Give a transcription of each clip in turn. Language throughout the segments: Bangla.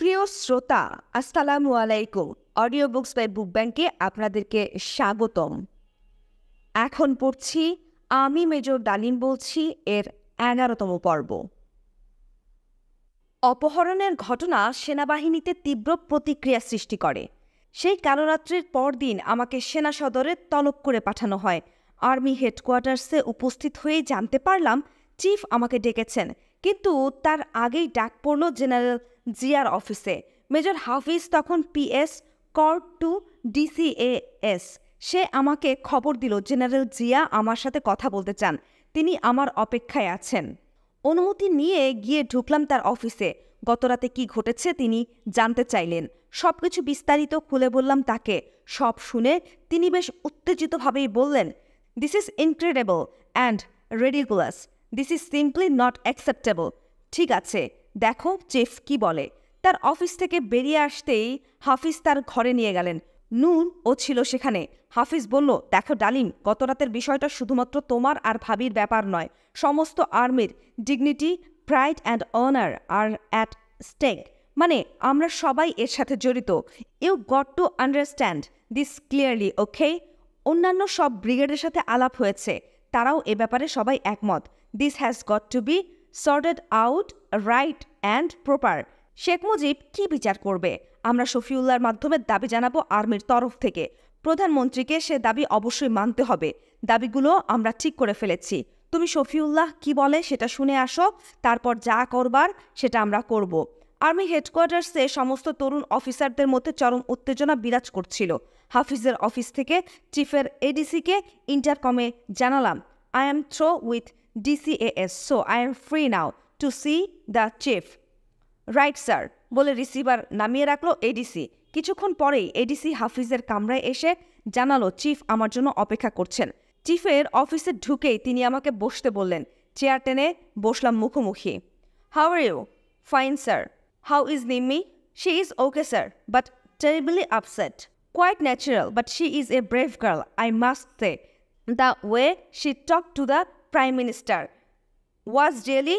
প্রিয় শ্রোতা, আসসালামু আলাইকুম। অডিও বুকস বাই বুক ব্যাংকে আপনাদেরকে স্বাগতম। এখন পড়ছি আমি মেজর ডালিম বলছি এর 11তম পর্ব। অপহরণের ঘটনা সেনাবাহিনীতে তীব্র প্রতিক্রিয়া সৃষ্টি করে। সেই কালরাত্রির পরদিন আমাকে সেনা সদরে তলব করে পাঠানো হয়। আর্মি হেডকোয়ার্টার্সে উপস্থিত হয়েই জানতে পারলাম চিফ আমাকে ডেকেছেন, কিন্তু তার আগেই ডাক পড়ল জেনারেল জিয়ার অফিসে। মেজর হাফিজ তখন PS কর টু DCAS। সে আমাকে খবর দিল জেনারেল জিয়া আমার সাথে কথা বলতে চান, তিনি আমার অপেক্ষায় আছেন। অনুমতি নিয়ে গিয়ে ঢুকলাম তার অফিসে। গতরাতে কি ঘটেছে তিনি জানতে চাইলেন। সবকিছু বিস্তারিত খুলে বললাম তাকে। সব শুনে তিনি বেশ উত্তেজিতভাবেই বললেন, this is incredible and ridiculous, this is simply not acceptable. ঠিক আছে, দেখো চিফ কি বলে। তার অফিস থেকে বেরিয়ে আসতেই হাফিজ তার ঘরে নিয়ে গেলেন। নূর ও ছিল সেখানে। হাফিজ বলল, দেখো ডালিম, গতরাতের বিষয়টা শুধুমাত্র তোমার আর ভাবির ব্যাপার নয়, সমস্ত আর্মির dignity, pride and honour are at stake. মানে আমরা সবাই এর সাথে জড়িত। You got to understand this clearly, okay? অন্যান্য সব ব্রিগেডের সাথে আলাপ হয়েছে, তারাও এ ব্যাপারে সবাই একমত। This has got to be sorted out right and proper. Sheikh Mujib কি বিচার করবে? আমরা শফিউল্লাহর মাধ্যমে দাবি জানাবো আর্মির তরফ থেকে। প্রধানমন্ত্রীকে সে দাবি অবশ্যই মানতে হবে। দাবিগুলো আমরা ঠিক করে ফেলেছি। তুমি শফিউল্লাহ কি বলে সেটা শুনে আসো, তারপর যা করবার সেটা আমরা করব। আর্মি হেডকোয়ার্টার্সে সমস্ত তরুণ অফিসারদের মধ্যে চরম উত্তেজনা বিরাজ করছিল। হাফিজের অফিস থেকে চিফের ADC-কে ইন্টারকমে জানালাম, I am through with DCAS, so I am free now to see the chief. Right sir বলে রিসিভার নামিয়ে রাখলো ADC। কিছুক্ষণ পরেই ADC হাফিজের কামরায় এসে জানালো চিফ আমার জন্য অপেক্ষা করছেন। চিফের অফিসে ঢুকেই তিনি আমাকে বসতে বললেন। চেয়ার টেনে বসলাম মুখোমুখি। How are you? Fine sir. How is Nimmi? She is okay sir, but terribly upset. Quite natural, but she is a brave girl, I must say. The way she talked to the Prime Minister was really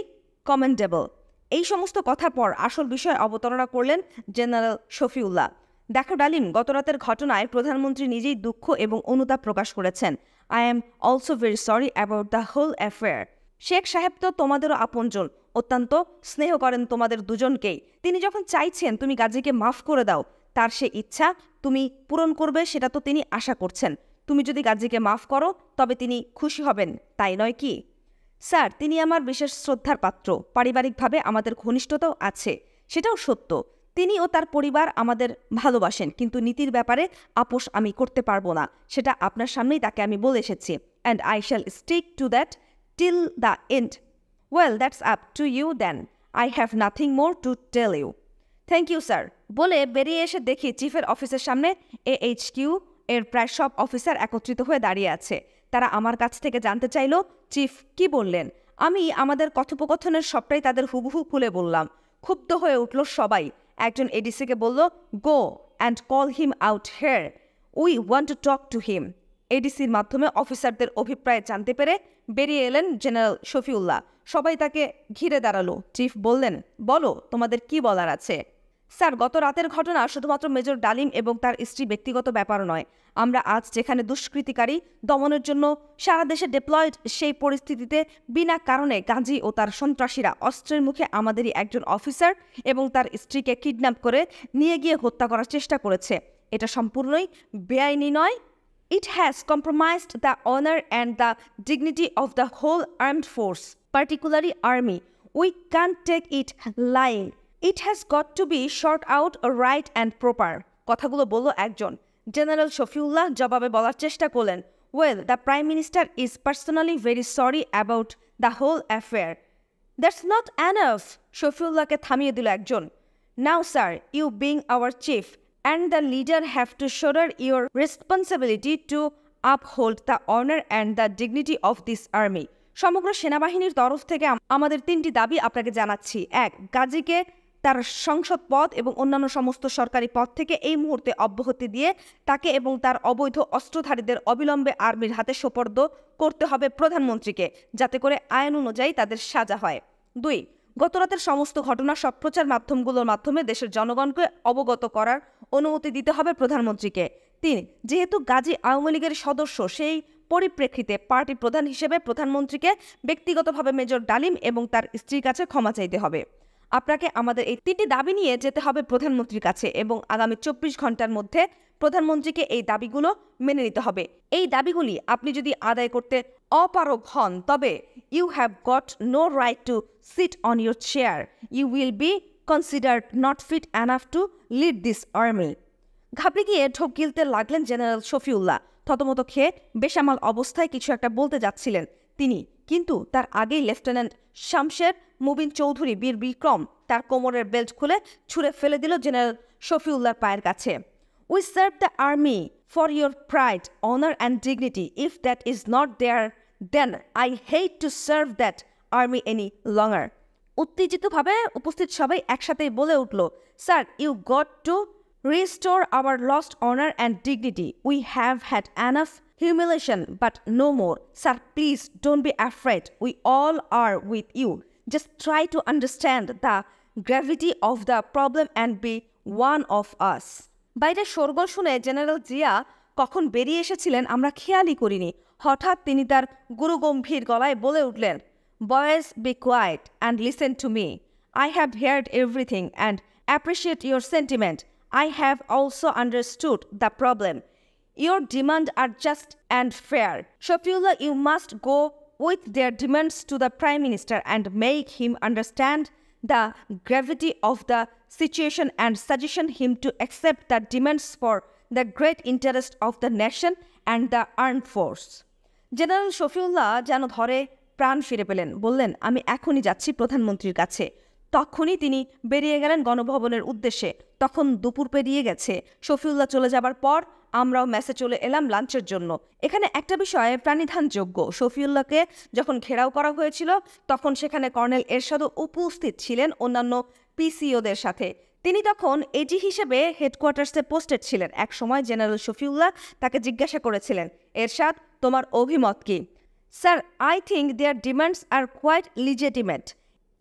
commendable. এই সমস্ত কথার পর আসল বিষয়ে অবতারণা করলেন জেনারেল শফিউল্লাহ। দেখো ডালিম, গতরাতের ঘটনায় প্রধানমন্ত্রী নিজেই দুঃখ এবং অনুতাপ প্রকাশ করেছেন। I am also very sorry about the whole affair. Sheikh সাহেব তো তোমাদেরও আপনজন, অত্যন্ত স্নেহ করেন তোমাদের দুজনকেই। তিনি যখন চাইছেন তুমি গাজীকে মাফ করে দাও, তার সে ইচ্ছা তুমি পূরণ করবে সেটা তো তিনি আশা করছেন। তুমি যদি গাজীকে মাফ করো তবে তিনি খুশি হবেন, তাই নয় কি? স্যার, তিনি আমার বিশেষ শ্রদ্ধার পাত্র। পারিবারিকভাবে আমাদের ঘনিষ্ঠতাও আছে, সেটাও সত্য। তিনি ও তার পরিবার আমাদের ভালোবাসেন, কিন্তু নীতির ব্যাপারে আপোষ আমি করতে পারবো না, সেটা আপনার সামনেই তাকে আমি বলে এসেছি। And I shall stick to that till the end. Well, that's up to you then. I have nothing more to tell you. Thank you sir বলে বেরিয়ে এসে দেখি চিফের অফিসের সামনে AHQ এর প্রায় সব অফিসার একত্রিত হয়ে দাঁড়িয়ে আছে। তারা আমার কাছ থেকে জানতে চাইল চিফ কি বললেন। আমি আমাদের কথোপকথনের সবটাই তাদের হুবহু খুলে বললাম। ক্ষুব্ধ হয়ে উঠল সবাই। একজন ADC-কে বলল, go and call him out here, we want to talk to him. ADC-র মাধ্যমে অফিসারদের অভিপ্রায় জানতে পেরে বেরিয়ে এলেন জেনারেল শফিউল্লাহ। সবাই তাকে ঘিরে দাঁড়ালো। চিফ বললেন, বলো তোমাদের কি বলার আছে। স্যার, গত রাতের ঘটনা শুধুমাত্র মেজর ডালিম এবং তার স্ত্রী ব্যক্তিগত ব্যাপার নয়। আমরা আজ যেখানে দুষ্কৃতিকারী দমনের জন্য সারা দেশে ডিপ্লয়েড, সেই পরিস্থিতিতে বিনা কারণে গাজী ও তার সন্ত্রাসীরা অস্ত্রের মুখে আমাদেরই একজন অফিসার এবং তার স্ত্রীকে কিডন্যাপ করে নিয়ে গিয়ে হত্যা করার চেষ্টা করেছে। এটা সম্পূর্ণই বেআইনি নয়। It has compromised the honor and the dignity of the whole armed force, particularly army. We can't take it lying. It has got to be shot out right and proper. কথাগুলো বলল একজন। জেনারেল শফিউল্লাহ জবাবে বলার চেষ্টা করলেন, well, the prime minister is personally very sorry about the whole affair. That's not enough. শফিউল্লাহকে থামিয়ে দিল একজন। Now sir, you being our chief and the leader have to shoulder your responsibility to uphold the honor and the dignity of this army. সমগ্র সেনাবাহিনীর তরফ থেকে আমাদের 3টি দাবি আপনাকে জানাচ্ছি। 1. গাজীকে তার সংসদ পদ এবং অন্যান্য সমস্ত সরকারি পদ থেকে এই মুহূর্তে অব্যাহতি দিয়ে তাকে এবং তার অবৈধ অস্ত্রধারীদের অবিলম্বে আর্মির হাতে সোপর্দ করতে হবে প্রধানমন্ত্রীকে, যাতে করে আইন অনুযায়ী তাদের সাজা হয়। 2. গতরাতের সমস্ত ঘটনা সব প্রচার মাধ্যমগুলোর মাধ্যমে দেশের জনগণকে অবগত করার অনুমতি দিতে হবে প্রধানমন্ত্রীকে। ৩. যেহেতু গাজী আওয়ামী লীগের সদস্য, সেই পরিপ্রেক্ষিতে পার্টি প্রধান হিসেবে প্রধানমন্ত্রীকে ব্যক্তিগতভাবে মেজর ডালিম এবং তার স্ত্রীর কাছে ক্ষমা চাইতে হবে। আপনাকে আমাদের এই 3টি দাবি নিয়ে যেতে হবে প্রধানমন্ত্রীর কাছে এবং আগামী 24 ঘন্টার মধ্যে প্রধানমন্ত্রীকে এই দাবিগুলো মেনে নিতে হবে। এই দাবিগুলি আপনি যদি আদায় করতে অপারগ হন, তবে you have got no right to sit on your chair. You will be considered not fit enough to lead this army. ঘাবড়ে গিয়ে ঢোক গিলতে লাগলেন জেনারেল শফিউল্লাহ। থতমত খেয়ে বেসামাল অবস্থায় কিছু একটা বলতে যাচ্ছিলেন তিনি, কিন্তু তার আগেই লেফটেন্যান্ট শামশের মুবিন চৌধুরী বীর বিক্রম তার কোমরের বেল্ট খুলে ছুঁড়ে ফেলে দিল জেনারেল শফিউল্লাহর পায়ের কাছে। We serve the army for your pride, honour and dignity. If that is not there, then I hate to serve that army any longer. উত্তেজিতভাবে উপস্থিত সবাই একসাথেই বলে উঠল, sir, you got to restore our lost honor and dignity. We have had enough humiliation, but no more. Sir, please don't be afraid. We all are with you. Just try to understand the gravity of the problem and be one of us. বাইরে শোরগোল শুনে জেনারেল জিয়া কখন বেরিয়ে এসেছিলেন আমরা খেয়ালই করিনি। হঠাৎ তিনি তার গুরুগম্ভীর গলায় বলে উঠলেন, boys, be quiet and listen to me. I have heard everything and appreciate your sentiment. I have also understood the problem. Your demands are just and fair. Shafiullah, you must go with their demands to the Prime Minister and make him understand the gravity of the situation and suggestion him to accept the demands for the great interest of the nation and the armed force. General Shafiullah যেন ধরে প্রাণ ফিরে পেলেন। বললেন, আমি এখনই যাচ্ছি প্রধানমন্ত্রীর কাছে। তখনই তিনি বেরিয়ে গেলেন গণভবনের উদ্দেশ্যে। তখন দুপুর পেরিয়ে গেছে। শফিউল্লাহ চলে যাবার পর আমরাও মেসে চলে এলাম লাঞ্চের জন্য। এখানে একটা বিষয়ে প্রাণিধানযোগ্য, শফিউল্লাহকে যখন ঘেরাও করা হয়েছিল তখন সেখানে কর্নেল এরশাদও উপস্থিত ছিলেন অন্যান্য পিসিওদের সাথে। তিনি তখন এজি হিসেবে হেডকোয়ার্টার্সে পোস্টেড ছিলেন। এক সময় জেনারেল শফিউল্লাহ তাকে জিজ্ঞাসা করেছিলেন, এরশাদ, তোমার অভিমত কি? Sir, I think their demands are quite legitimate.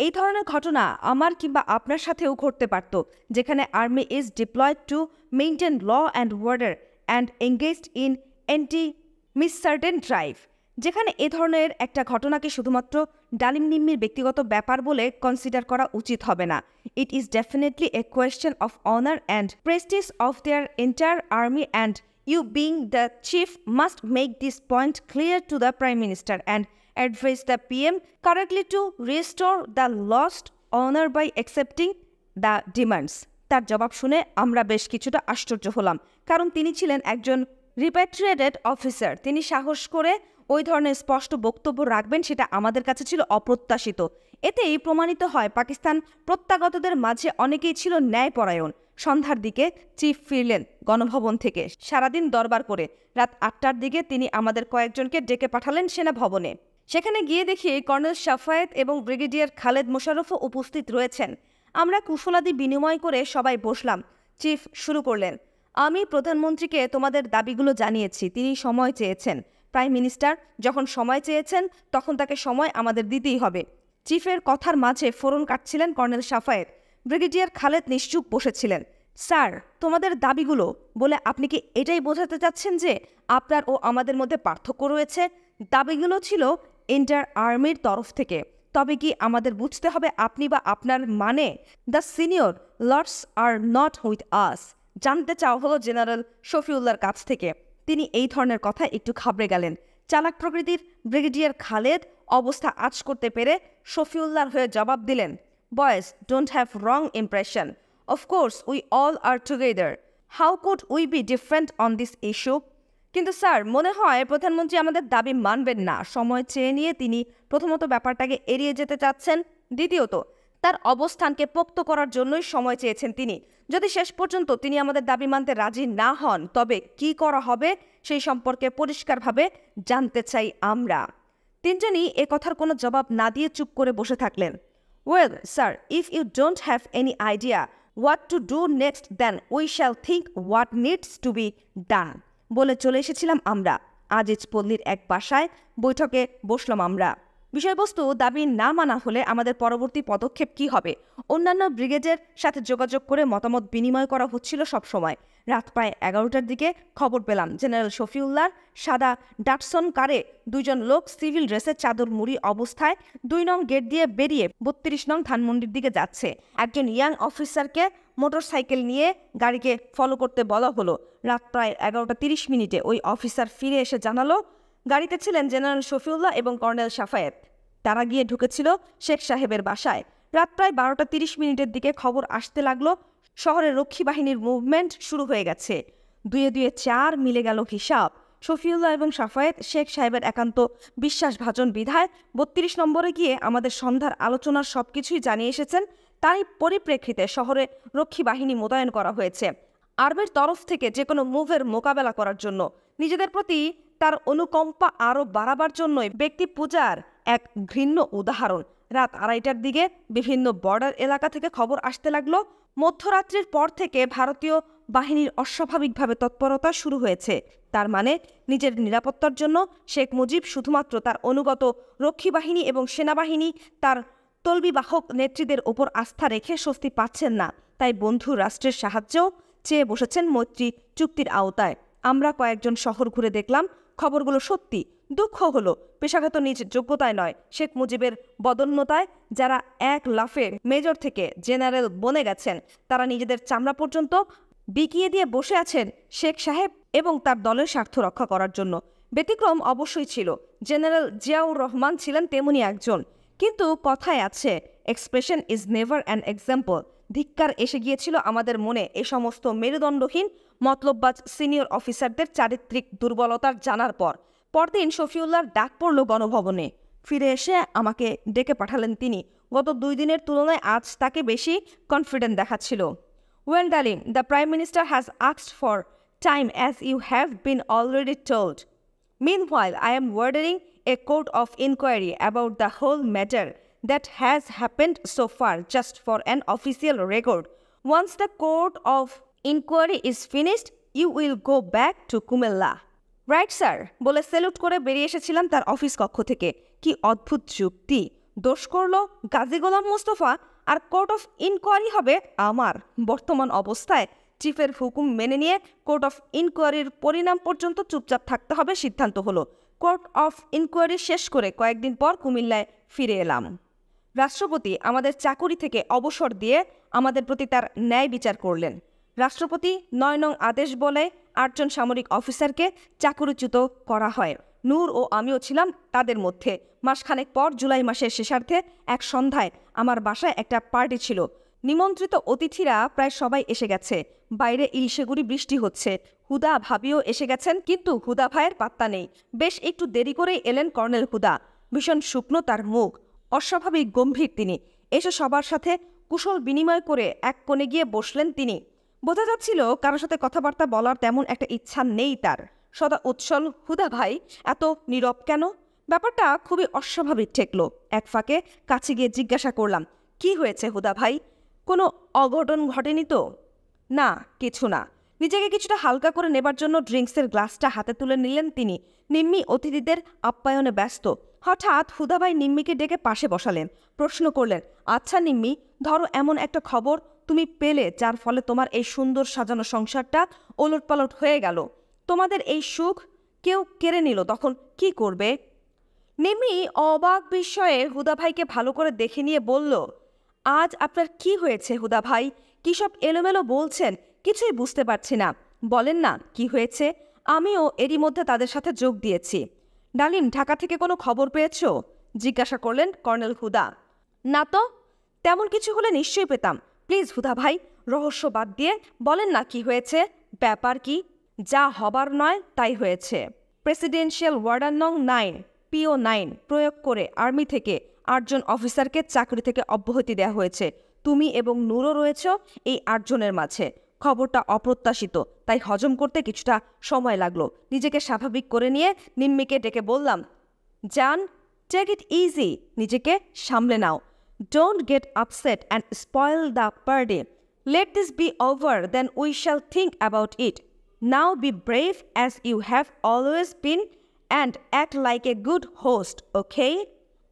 এই ধরনের ঘটনা আমার কিংবা আপনার সাথেও ঘটতে পারত, যেখানে army is deployed to maintain law and order and engaged in anti miscreant drive. যেখানে এ ধরনের একটা ঘটনাকে শুধুমাত্র ডালিম নিম্মির ব্যক্তিগত ব্যাপার বলে কনসিডার করা উচিত হবে না। It is definitely a question of honour and prestige of their entire army and you being the chief must make this point clear to the prime minister and advise the PM correctly to restore the lost honor by accepting the demands. তার জবাব শুনে আমরা বেশ কিছুটা আশ্চর্য হলাম, কারণ তিনি ছিলেন একজন রিপ্যাট্রিয়েটেড অফিসার। তিনি সাহস করে ওই ধরনের স্পষ্ট বক্তব্য রাখবেন সেটা আমাদের কাছে ছিল অপ্রত্যাশিত। এতেই প্রমাণিত হয় পাকিস্তান প্রত্যাগতদের মাঝে অনেকেই ছিল ন্যায়পরায়ণ। সন্ধ্যার দিকে চিফ ফিরলেন গণভবন থেকে সারাদিন দরবার করে। রাত 8টার দিকে তিনি আমাদের কয়েকজনকে ডেকে পাঠালেন সেনা ভবনে। সেখানে গিয়ে দেখি কর্নেল শাফায়েত এবং ব্রিগেডিয়ার খালেদ মোশাররফও উপস্থিত রয়েছেন। আমরা কুশলাদি বিনিময় করে সবাই বসলাম। চিফ শুরু করলেন, আমি প্রধানমন্ত্রীকে তোমাদের দাবিগুলো জানিয়েছি, তিনি সময় চেয়েছেন। প্রাইম মিনিস্টার যখন সময় চেয়েছেন তখন তাকে সময় আমাদের দিতেই হবে। চিফের কথার মাঝে ফোরন কাটছিলেন কর্নেল শাফায়েত। ব্রিগেডিয়ার খালেদ নিশ্চুপ বসেছিলেন। স্যার, তোমাদের দাবিগুলো বলে আপনি কি এটাই বোঝাতে চাচ্ছেন যে আপনার ও আমাদের মধ্যে পার্থক্য রয়েছে? দাবিগুলো ছিল এন্টার আর্মির তরফ থেকে। তবে কি আমাদের বুঝতে হবে আপনি বা আপনার মানে? The senior lords are not with us. জানতে চাওয়া হলো জেনারেল শফিউল্লাহর কাছ থেকে। তিনি এই ধরনের কথা একটু ঘাবড়ে গেলেন। চালাক প্রকৃতির ব্রিগেডিয়ার খালেদ অবস্থা আঁচ করতে পেরে শফিউল্লাহর হয়ে জবাব দিলেন, boys, don't have wrong impression. Of course we all are together. How could we be different on this issue? কিন্তু স্যার, মনে হয় প্রধানমন্ত্রী আমাদের দাবি মানবেন না। সময় চেয়ে নিয়ে তিনি প্রথমত ব্যাপারটাকে এড়িয়ে যেতে চাচ্ছেন, দ্বিতীয়ত তার অবস্থানকে পোক্ত করার জন্যই সময় চেয়েছেন তিনি। যদি শেষ পর্যন্ত তিনি আমাদের দাবি মানতে রাজি না হন, তবে কি করা হবে সেই সম্পর্কে পরিষ্কারভাবে জানতে চাই আমরা। তিনজনই এ কথার কোনো জবাব না দিয়ে চুপ করে বসে থাকলেন। Well sir, if you don't have any idea what to do next, then we shall think what needs to be done বলে চলে এসেছিলাম আমরা। আজিজ পল্লীর এক বাসায় বৈঠকে বসলাম আমরা। বিষয়বস্তু দাবি না মানা হলে আমাদের পরবর্তী পদক্ষেপ কি হবে? অন্যান্য ব্রিগেডের সাথে যোগাযোগ করে মতামত বিনিময় করা হচ্ছিল সবসময়। রাত প্রায় 11টার দিকে খবর পেলাম জেনারেল শফিউল্লাহর সাদা ডাটসন কারে 2 জন লোক সিভিল ড্রেসে চাদর মুড়ি অবস্থায় 2 নং গেট দিয়ে বেরিয়ে 32 নং ধানমন্ডির দিকে যাচ্ছে। একজন ইয়াং অফিসারকে মোটরসাইকেল নিয়ে গাড়িকে ফলো করতে বলা হলো। রাত প্রায় 11:30 ওই অফিসার ফিরে এসে জানালো গাড়িতে ছিলেন জেনারেল শফিউল্লাহ এবং কর্নেল সাফায়েত। তারা গিয়ে ঢুকেছিল শেখ সাহেবের বাসায়। রাত প্রায় 12:30 দিকে খবর আসতে লাগলো শহরে রক্ষী বাহিনীর মুভমেন্ট শুরু হয়ে গেছে। 2-2 4 মিলে গেল হিসাব। শফিউল্লাহ এবং সাফায়েত শেখ সাহেবের একান্ত বিশ্বাসভাজন বিধায় 32 নম্বরে গিয়ে আমাদের সন্ধ্যার আলোচনার সবকিছুই জানিয়ে এসেছেন। তারই পরিপ্রেক্ষিতে শহরে রক্ষী বাহিনী মোতায়েন করা হয়েছে আর্মির তরফ থেকে যে কোনো মুভের মোকাবেলা করার জন্য। নিজেদের প্রতি তার অনুকম্পা আরও বাড়াবার জন্যই ব্যক্তি পূজার এক ঘৃণ্য উদাহরণ। রাত 2:30টার দিকে বিভিন্ন বর্ডার এলাকা থেকে খবর আসতে লাগলো মধ্যরাত্রির পর থেকে ভারতীয় বাহিনীর অস্বাভাবিকভাবে তৎপরতা শুরু হয়েছে। তার মানে নিজের নিরাপত্তার জন্য শেখ মুজিব শুধুমাত্র তার অনুগত রক্ষী বাহিনী এবং সেনাবাহিনী তার তলবিবাহক নেত্রীদের ওপর আস্থা রেখে স্বস্তি পাচ্ছেন না, তাই বন্ধু রাষ্ট্রের সাহায্যও চেয়ে বসেছেন মৈত্রী চুক্তির আওতায়। আমরা কয়েকজন শহর ঘুরে দেখলাম খবরগুলো সত্যি। দুঃখ হলো পেশাগত নিজ যোগ্যতায় নয়, শেখ মুজিবের বদন্যতায় যারা এক লাফে মেজর থেকে জেনারেল বনে গেছেন তারা নিজেদের চামড়া পর্যন্ত বিকিয়ে দিয়ে বসে আছেন শেখ সাহেব এবং তার দলের স্বার্থ রক্ষা করার জন্য। ব্যতিক্রম অবশ্যই ছিল, জেনারেল জিয়াউর রহমান ছিলেন তেমনি একজন। কিন্তু কথায় আছে expression is never an example. ধিক্কার এসে গিয়েছিল আমাদের মনে এ সমস্ত মেরুদণ্ডহীন মতলববাজ সিনিয়র অফিসারদের চারিত্রিক দুর্বলতার জানার পর। পরদিন শফিউল্লাহর ডাক পড়ল গণভবনে। ফিরে এসে আমাকে ডেকে পাঠালেন তিনি। গত 2 দিনের তুলনায় আজ তাকে বেশি কনফিডেন্ট দেখাচ্ছিল। Well, darling, the Prime Minister has asked for time as you have been already told. Meanwhile, I am ordering a court of inquiry about the whole matter that has happened so far, just for an official record. Once the court of inquiry is finished, you will go back to Kumilla. Right sir বলে স্যালুট করে বেরিয়ে এসেছিলাম তার অফিস কক্ষ থেকে। কি অদ্ভুত যুক্তি! দোষ করলো গাজী গোলাম মোস্তফা আর কোর্ট অফ ইনকোয়ারি হবে আমার। বর্তমান অবস্থায় চিফের হুকুম মেনে নিয়ে কোর্ট অফ ইনকোয়ারির পরিণাম পর্যন্ত চুপচাপ থাকতে হবে সিদ্ধান্ত হলো। কোর্ট অফ ইনকোয়ারি শেষ করে কয়েকদিন পর কুমিল্লায় ফিরে এলাম। রাষ্ট্রপতি আমাদের চাকুরি থেকে অবসর দিয়ে আমাদের প্রতি তার ন্যায় বিচার করলেন। রাষ্ট্রপতি 9 নং আদেশ বলে 8 জন সামরিক অফিসারকে চাকুরিচ্যুত করা হয়। নূর ও আমিও ছিলাম তাদের মধ্যে। মাসখানেক পর জুলাই মাসের শেষার্ধে এক সন্ধ্যায় আমার বাসায় একটা পার্টি ছিল। নিমন্ত্রিত অতিথিরা প্রায় সবাই এসে গেছে। বাইরে ইলশেগুড়ি বৃষ্টি হচ্ছে। হুদা ভাবিও এসে গেছেন, কিন্তু হুদা ভাইয়ের পাত্তা নেই। বেশ একটু দেরি করেই এলেন কর্নেল হুদা। ভীষণ শুকনো তার মুখ, অস্বাভাবিক গম্ভীর তিনি। এসে সবার সাথে কুশল বিনিময় করে এক কোণে গিয়ে বসলেন তিনি। বোঝা যাচ্ছিল কারোর সাথে কথাবার্তা বলার তেমন একটা ইচ্ছা নেই তার। সদা উৎসল হুদা ভাই এত নীরব কেন? ব্যাপারটা খুবই অস্বাভাবিক ঠেকল। এক ফাঁকে কাছে গিয়ে জিজ্ঞাসা করলাম, কি হয়েছে হুদা ভাই? কোনো অঘটন ঘটেনি তো? না, কিছু না। নিজেকে কিছুটা হালকা করে নেবার জন্য ড্রিঙ্কসের গ্লাসটা হাতে তুলে নিলেন তিনি। নিম্মি অতিথিদের আপ্যায়নে ব্যস্ত। হঠাৎ হুদাভাই নিম্মিকে ডেকে পাশে বসালেন। প্রশ্ন করলেন, আচ্ছা নিম্মি, ধরো এমন একটা খবর তুমি পেলে যার ফলে তোমার এই সুন্দর সাজানো সংসারটা ওলটপালট হয়ে গেল। তোমাদের এই সুখ কেউ কেড়ে নিল, তখন কি করবে? নিম্মি অবাক বিস্ময়ে হুদাভাইকে ভালো করে দেখে নিয়ে বলল, আজ আপনার কি হয়েছে হুদা ভাই? কী সব এলোমেলো বলছেন, কিছুই বুঝতে পারছি না। বলেন না কি হয়েছে। আমিও এরই মধ্যে তাদের সাথে যোগ দিয়েছি। ডালিন, ঢাকা থেকে কোনো খবর পেয়েছ? জিজ্ঞাসা করলেন কর্নেল হুদা। না তো, তেমন কিছু হলে নিশ্চয়ই পেতাম। প্লিজ হুদা ভাই, রহস্য বাদ দিয়ে বলেন না কি হয়েছে। ব্যাপার কি? যা হবার নয় তাই হয়েছে। প্রেসিডেন্সিয়াল ওয়ার্ডার নং 9 PO 9 প্রয়োগ করে আর্মি থেকে 8 জন অফিসারকে চাকরি থেকে অব্যাহতি দেওয়া হয়েছে। তুমি এবং নূরও রয়েছ এই 8 জনের মাঝে। খবরটা অপ্রত্যাশিত, তাই হজম করতে কিছুটা সময় লাগলো। নিজেকে স্বাভাবিক করে নিয়ে নিম্মিকে ডেকে বললাম, জান, টেক ইট ইজি, নিজেকে সামলে নাও। Don't get upset and spoil the party. Let this be over, then we shall think about it. Now be brave as you have always been and act like a good host, okay?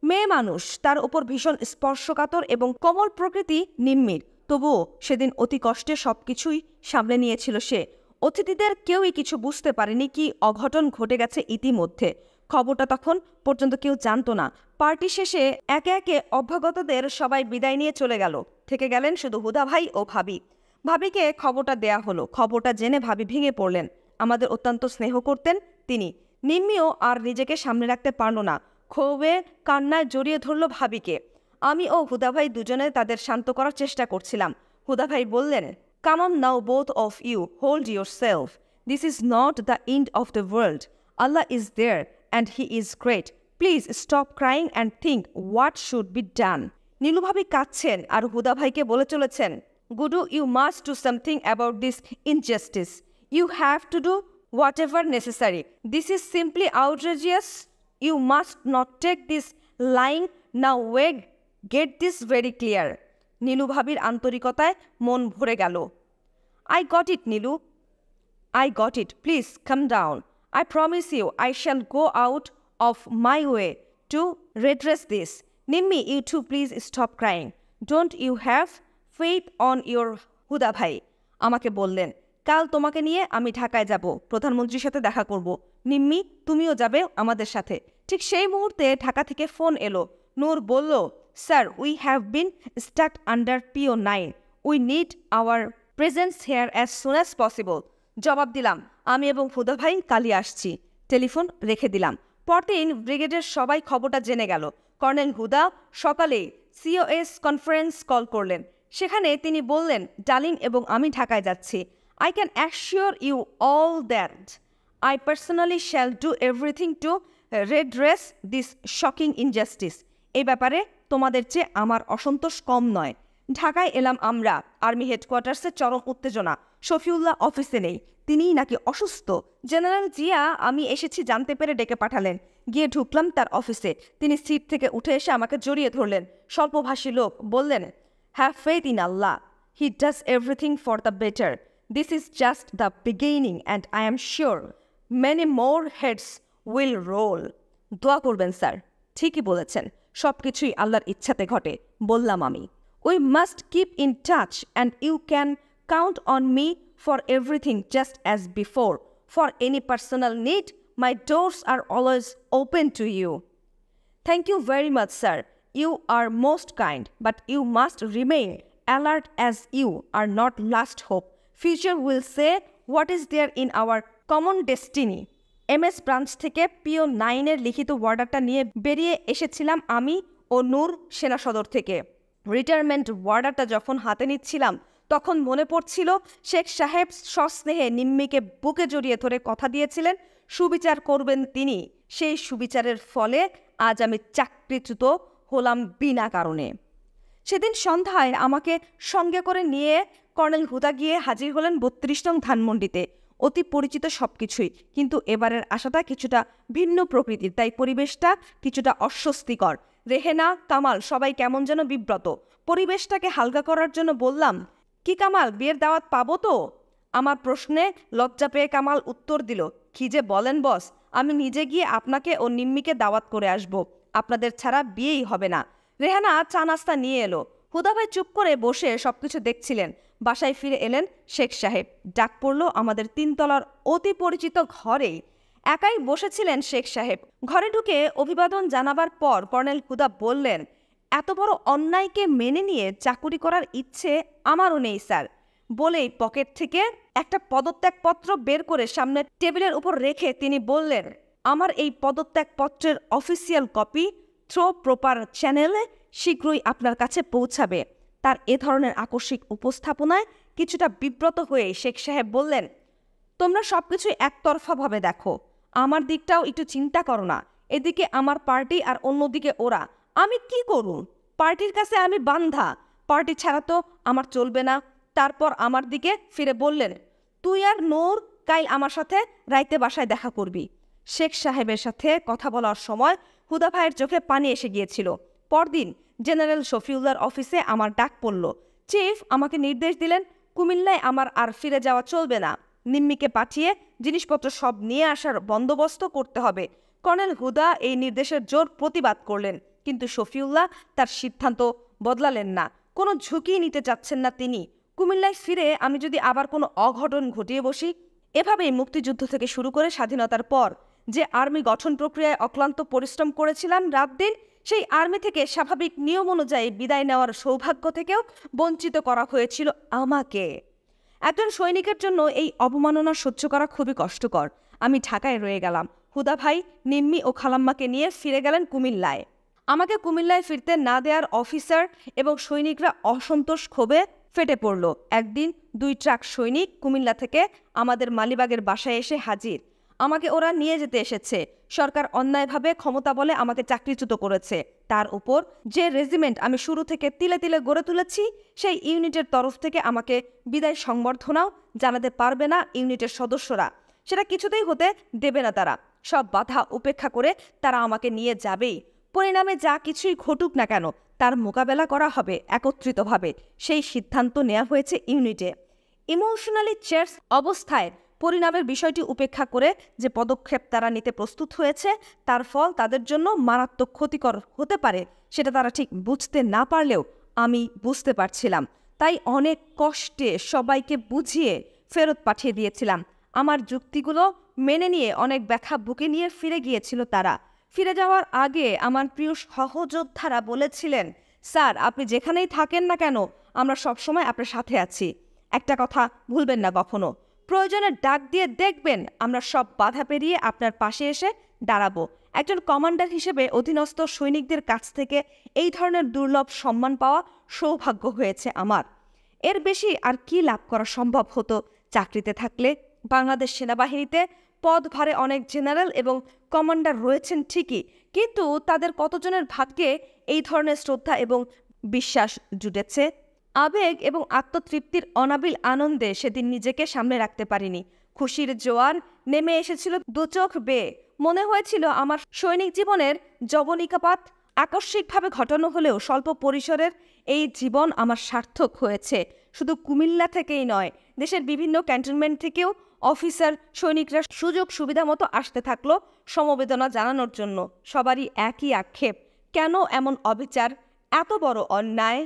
মেয়ে মানুষ, তার উপর ভীষণ স্পর্শকাতর এবং কোমল প্রকৃতি নিম্মির। তবুও সেদিন অতি কষ্টে সবকিছুই সামলে নিয়েছিল সে। অতিথিদের কেউই কিছু বুঝতে পারেনি কি অঘটন ঘটে গেছে ইতিমধ্যে। খবরটা তখন পর্যন্ত কেউ জানতো না। পার্টি শেষে একে একে অভ্যাগতদের সবাই বিদায় নিয়ে চলে গেল। থেকে গেলেন শুধু হুদা ভাই ও ভাবি। ভাবিকে খবরটা দেয়া হলো। খবরটা জেনে ভাবি ভেঙে পড়লেন। আমাদের অত্যন্ত স্নেহ করতেন তিনি। নিম্মিও আর নিজেকে সামনে রাখতে পারল না, ক্ষোভে কান্নায় জড়িয়ে ধরল ভাবিকে। আমি ও হুদা ভাই দুজনে তাদের শান্ত করার চেষ্টা করছিলাম। হুদা ভাই বললেন, "Come on now, both of you, hold yourself. This is not the end of the world. Allah is there and He is great. Please stop crying and think what should be done." Nilu ভাবি কাঁদছেন আর হুদা ভাইকে বলে চলেছেন, "Gudu, you must do something about this injustice. You have to do whatever necessary. This is simply outrageous. You must not take this lying. Now wait, get this very clear." Nilu ভাবির আন্তরিকতায় মন ভরে গেল। "I got it, Nilu. I got it. Please come down. I promise you I shall go out of my way to redress this. Nimmi, you too, please stop crying. Don't you have faith on your হুদা ভাই?" আমাকে বললেন, "কাল তোমাকে নিয়ে আমি ঢাকায় যাব, প্রধানমন্ত্রীর সাথে দেখা করব। নিম্মি, তুমিও যাবে আমাদের সাথে।" ঠিক সেই মুহূর্তে ঢাকা থেকে ফোন এলো। নূর বলল, "sir, we have been stuck under PO9. We need our presence here as soon as possible." জবাব দিলাম, "আমি এবং হুদা ভাই কালই আসছি।" টেলিফোন রেখে দিলাম। পরদিন ব্রিগেডের সবাই খবরটা জেনে গেল। কর্নেল হুদা সকালেই COS কনফারেন্স কল করলেন। সেখানে তিনি বললেন, "ডার্লিং এবং আমি ঢাকায় যাচ্ছি। I can assure you all that I personally shall do everything to redress this shocking injustice. এই ব্যাপারে তোমাদের চেয়ে আমার অসন্তোষ কম নয়।" ঢাকায় এলাম আমরা। আর্মি হেডকোয়ার্টার্সে চরম উত্তেজনা। শফিউল্লাহ অফিসে নেই, তিনিই নাকি অসুস্থ। জেনারেল জিয়া আমি এসেছি জানতে পেরে ডেকে পাঠালেন। গিয়ে ঢুকলাম তার অফিসে। তিনি সিট থেকে উঠে এসে আমাকে জড়িয়ে ধরলেন। স্বল্পভাষী লোক, বললেন, "Have faith in Allah. He does everything for the better. This is just the beginning and I am sure many more heads will roll." দোয়া করবেন স্যার। ঠিকই বলেছেন, সবকিছুই আল্লাহর ইচ্ছাতে ঘটে, বললাম আমি। "We must keep in touch and you can count on me for everything just as before. For any personal need, my doors are always open to you." "Thank you very much, sir. You are most kind, but you must remain alert as you are not last hope. Future will say what is there in our common destiny." MS branch থেকে PO9 এর লিখিত ওয়ার্ডারটা নিয়ে বেরিয়ে এসেছিলাম আমি ও নূর সেনা সদর থেকে। রিটায়ারমেন্ট ওয়ার্ডারটা যখন হাতে নিচ্ছিলাম তখন মনে পড়ছিল শেখ সাহেব সস্নেহে নিম্মিকে বুকে জড়িয়ে ধরে কথা দিয়েছিলেন সুবিচার করবেন তিনি। সেই সুবিচারের ফলে আজ আমি চাকরিচ্যুত হলাম বিনা কারণে। সেদিন সন্ধ্যায় আমাকে সঙ্গে করে নিয়ে কর্নেল হুদা গিয়ে হাজির হলেন 32 নং ধানমন্ডিতে। অতি পরিচিত সবকিছুই, কিন্তু এবারের আশাটা কিছুটা ভিন্ন প্রকৃতির, তাই পরিবেশটা কিছুটা অস্বস্তিকর। রেহেনা, কামাল সবাই কেমন যেন বিব্রত। পরিবেশটাকে হালকা করার জন্য বললাম, "কি কামাল, বিয়ের দাওয়াত পাবো তো?" আমার প্রশ্নে লজ্জা পেয়ে কামাল উত্তর দিল, "কি যে বলেন বস, আমি নিজে গিয়ে আপনাকে ও নিম্মিকে দাওয়াত করে আসব। আপনাদের ছাড়া বিয়েই হবে না।" রেহানা চা নাস্তা নিয়ে এলো। হুদা ভাই চুপ করে বসে সবকিছু দেখছিলেন। বাসায় ফিরে এলেন শেখ সাহেব। ডাক পড়ল আমাদের 3 তলার অতি পরিচিত ঘরে। একাই বসেছিলেন শেখ সাহেব। ঘরে ঢুকে অভিবাদন জানাবার পর কর্নেল হুদা বললেন, "এত বড় অন্যায়কে মেনে নিয়ে চাকুরি করার ইচ্ছে আমারও নেই স্যার।" বলেই পকেট থেকে একটা পদত্যাগপত্র বের করে সামনে টেবিলের উপর রেখে তিনি বললেন, "আমার এই পদত্যাগপত্রের অফিসিয়াল কপি থ্রো প্রপার চ্যানেলে শীঘ্রই আপনার কাছে পৌঁছাবে।" তার এ ধরনের আকস্মিক উপস্থাপনায় কিছুটা বিব্রত হয়ে শেখ সাহেব বললেন, "তোমরা সবকিছু একতরফাভাবে দেখো, আমার দিকটাও একটু চিন্তা করো না। এদিকে আমার পার্টি আর অন্যদিকে ওরা। আমি কি করুন? পার্টির কাছে আমি বান্ধা, পার্টি ছাড়া তো আমার চলবে না।" তারপর আমার দিকে ফিরে বললেন, "তুই আর নূর কাল আমার সাথে রাইতে বাসায় দেখা করবি।" শেখ সাহেবের সাথে কথা বলার সময় হুদা ভাইয়ের চোখে পানি এসে গিয়েছিল। পরদিন জেনারেল শফিউল্লাহর অফিসে আমার ডাক পড়ল। চিফ আমাকে নির্দেশ দিলেন, কুমিল্লায় আমার আর ফিরে যাওয়া চলবে না। নিম্মিকে পাঠিয়ে জিনিসপত্র সব নিয়ে আসার বন্দোবস্ত করতে হবে। কর্নেল হুদা এই নির্দেশের জোর প্রতিবাদ করলেন। কিন্তু শফিউল্লাহ তার সিদ্ধান্ত বদলালেন না, কোনো ঝুঁকি নিতে চাচ্ছেন না তিনি। কুমিল্লায় ফিরে আমি যদি আবার কোনো অঘটন ঘটিয়ে বসি, এভাবেই মুক্তিযুদ্ধ থেকে শুরু করে স্বাধীনতার পর যে আর্মি গঠন প্রক্রিয়ায় অক্লান্ত পরিশ্রম করেছিলাম রাত দিন, সেই আর্মি থেকে স্বাভাবিক নিয়ম অনুযায়ী বিদায় নেওয়ার সৌভাগ্য থেকেও বঞ্চিত করা হয়েছিল আমাকে। একজন সৈনিকের জন্য এই অবমাননা সহ্য করা খুবই কষ্টকর। আমি ঢাকায় রয়ে গেলাম। হুদা ভাই, নিম্মি ও খালাম্মাকে নিয়ে ফিরে গেলেন কুমিল্লায়। আমাকে কুমিল্লায় ফিরতে না দেওয়ার অফিসার এবং সৈনিকরা অসন্তোষ ক্ষোভে ফেটে পড়ল। একদিন 2 ট্রাক সৈনিক কুমিল্লা থেকে আমাদের মালিবাগের বাসায় এসে হাজির। আমাকে ওরা নিয়ে যেতে এসেছে। সরকার অন্যায়ভাবে ক্ষমতা বলে আমাকে চাকরিচ্যুত করেছে। তার উপর যে রেজিমেন্ট আমি শুরু থেকে তিলে তিলে গড়ে তুলেছি, সেই ইউনিটের তরফ থেকে আমাকে বিদায় সংবর্ধনাও জানাতে পারবে না ইউনিটের সদস্যরা। সেটা কিছুতেই হতে দেবে না তারা। সব বাধা উপেক্ষা করে তারা আমাকে নিয়ে যাবেই। পরিণামে যা কিছুই ঘটুক না কেন, তার মোকাবেলা করা হবে একত্রিতভাবে। সেই সিদ্ধান্ত নেওয়া হয়েছে ইউনিটে। ইমোশনালি চেয়ার্স অবস্থায় পরিণামের বিষয়টি উপেক্ষা করে যে পদক্ষেপ তারা নিতে প্রস্তুত হয়েছে, তার ফল তাদের জন্য মারাত্মক ক্ষতিকর হতে পারে, সেটা তারা ঠিক বুঝতে না পারলেও আমি বুঝতে পারছিলাম। তাই অনেক কষ্টে সবাইকে বুঝিয়ে ফেরত পাঠিয়ে দিয়েছিলাম। আমার যুক্তিগুলো মেনে নিয়ে অনেক ব্যাখ্যা বুকে নিয়ে ফিরে গিয়েছিল তারা। ফিরে যাওয়ার আগে আমার প্রিয় সহযোদ্ধারা বলেছিলেন, স্যার আপনি যেখানেই থাকেন না কেন, আমরা সবসময় আপনার সাথে আছি। একটা কথা ভুলবেন না কখনো, প্রয়োজনে ডাক দিয়ে দেখবেন, আমরা সব বাধা পেরিয়ে আপনার পাশে এসে দাঁড়াবো। একজন কমান্ডার হিসেবে অধীনস্থ সৈনিকদের কাছ থেকে এই ধরনের দুর্লভ সম্মান পাওয়া সৌভাগ্য হয়েছে আমার। এর বেশি আর কি লাভ করা সম্ভব হতো চাকরিতে থাকলে? বাংলাদেশ সেনাবাহিনীতে পদভারে অনেক জেনারেল এবং কমান্ডার রয়েছেন ঠিকই, কিন্তু তাদের কতজনের ভাগ্যে এই ধরনের শ্রদ্ধা এবং বিশ্বাস জুটেছে? আবেগ এবং আত্মতৃপ্তির অনাবিল আনন্দে সেদিন নিজেকে সামনে রাখতে পারিনি। খুশির জোয়ার নেমে এসেছিল দুচোখ বেয়ে। মনে হয়েছিল আমার সৈনিক জীবনের যবনিকাপাত আকস্মিকভাবে ঘটানো হলেও স্বল্প পরিসরের এই জীবন আমার সার্থক হয়েছে। শুধু কুমিল্লা থেকেই নয়, দেশের বিভিন্ন ক্যান্টনমেন্ট থেকেও অফিসার সৈনিকরা সুযোগ সুবিধা মতো আসতে থাকলো সমবেদনা জানানোর জন্য। সবারই একই আক্ষেপ, কেন এমন অবিচার, এত বড় অন্যায়?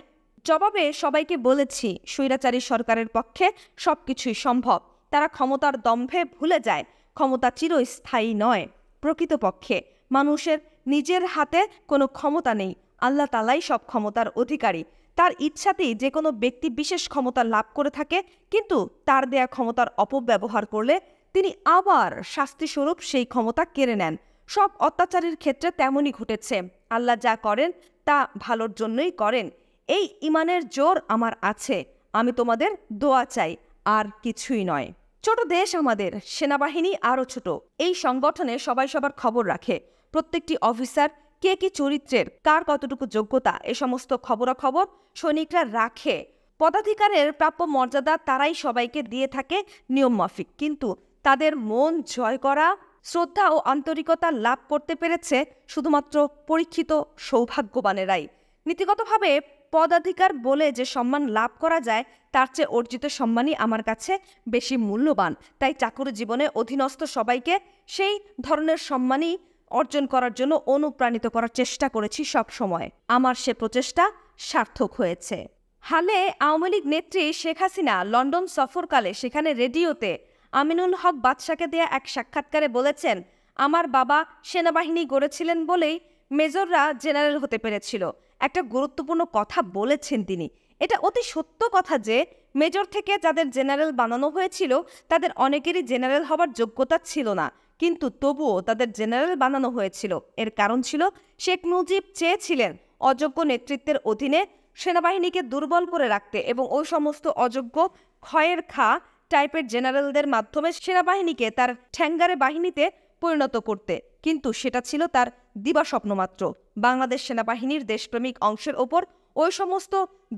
জবাবে সবাইকে বলেছি, স্বৈরাচারী সরকারের পক্ষে সবকিছুই সম্ভব। তারা ক্ষমতার দম্ভে ভুলে যায় ক্ষমতা চিরস্থায়ী নয়। প্রকৃতপক্ষে মানুষের নিজের হাতে কোনো ক্ষমতা নেই, আল্লাহ তাআলাই সব ক্ষমতার অধিকারী। তার ইচ্ছাতেই যে কোনো ব্যক্তি বিশেষ ক্ষমতা লাভ করে থাকে, কিন্তু তার দেয়া ক্ষমতার অপব্যবহার করলে তিনি আবার শাস্তিস্বরূপ সেই ক্ষমতা কেড়ে নেন। সব অত্যাচারের ক্ষেত্রে তেমনই ঘটেছে। আল্লাহ যা করেন তা ভালোর জন্যই করেন। এই ইমানের জোর আমার আছে। আমি তোমাদের দোয়া চাই, আর কিছুই নয়। ছোট দেশ আমাদের, সেনাবাহিনী আরও ছোট। এই সংগঠনে সবাই সবার খবর রাখে। প্রত্যেকটি অফিসার কে কি চরিত্রের, কার কতটুকু যোগ্যতা, এ সমস্ত খবরাখবর সৈনিকরা রাখে। পদাধিকারের প্রাপ্য মর্যাদা তারাই সবাইকে দিয়ে থাকে নিয়ম মাফিক, কিন্তু তাদের মন জয় করা, শ্রদ্ধা ও আন্তরিকতা লাভ করতে পেরেছে শুধুমাত্র পরীক্ষিত সৌভাগ্যবানেরাই। নীতিগতভাবে পদাধিকার বলে যে সম্মান লাভ করা যায়, তার চেয়ে অর্জিত সম্মানই আমার কাছে বেশি মূল্যবান। তাই চাকরি জীবনে অধীনস্থ সবাইকে সেই ধরনের সম্মানই অর্জন করার জন্য অনুপ্রাণিত করার চেষ্টা করেছি সব সময়। আমার সে প্রচেষ্টা সার্থক হয়েছে। হালে আওয়ামী লীগ নেত্রী শেখ হাসিনা লন্ডন সফরকালে সেখানে রেডিওতে আমিনুল হক বাদশাকে দেয়া এক সাক্ষাৎকারে বলেছেন, আমার বাবা সেনাবাহিনী গড়েছিলেন বলেই মেজররা জেনারেল হতে পেরেছিল। একটা গুরুত্বপূর্ণ কথা বলেছেন তিনি। এটা অতি সত্য কথা যে মেজর থেকে যাদের জেনারেল বানানো হয়েছিল, তাদের অনেকেরই জেনারেল হবার যোগ্যতা ছিল না, কিন্তু তবুও তাদের জেনারেল বানানো হয়েছিল। এর কারণ ছিল শেখ মুজিব চেয়েছিলেন অযোগ্য নেতৃত্বের অধীনে সেনাবাহিনীকে দুর্বল করে রাখতে এবং ওই সমস্ত অযোগ্য ক্ষয়ের খা টাইপের জেনারেলদের মাধ্যমে সেনাবাহিনীকে তার ঠ্যাঙ্গারে বাহিনীতে পরিণত করতে। কিন্তু সেটা ছিল তার দিবাস্বপ্ন মাত্র। বাংলাদেশ সেনাবাহিনীর দেশপ্রেমিক অংশের ওপর ওই সমস্ত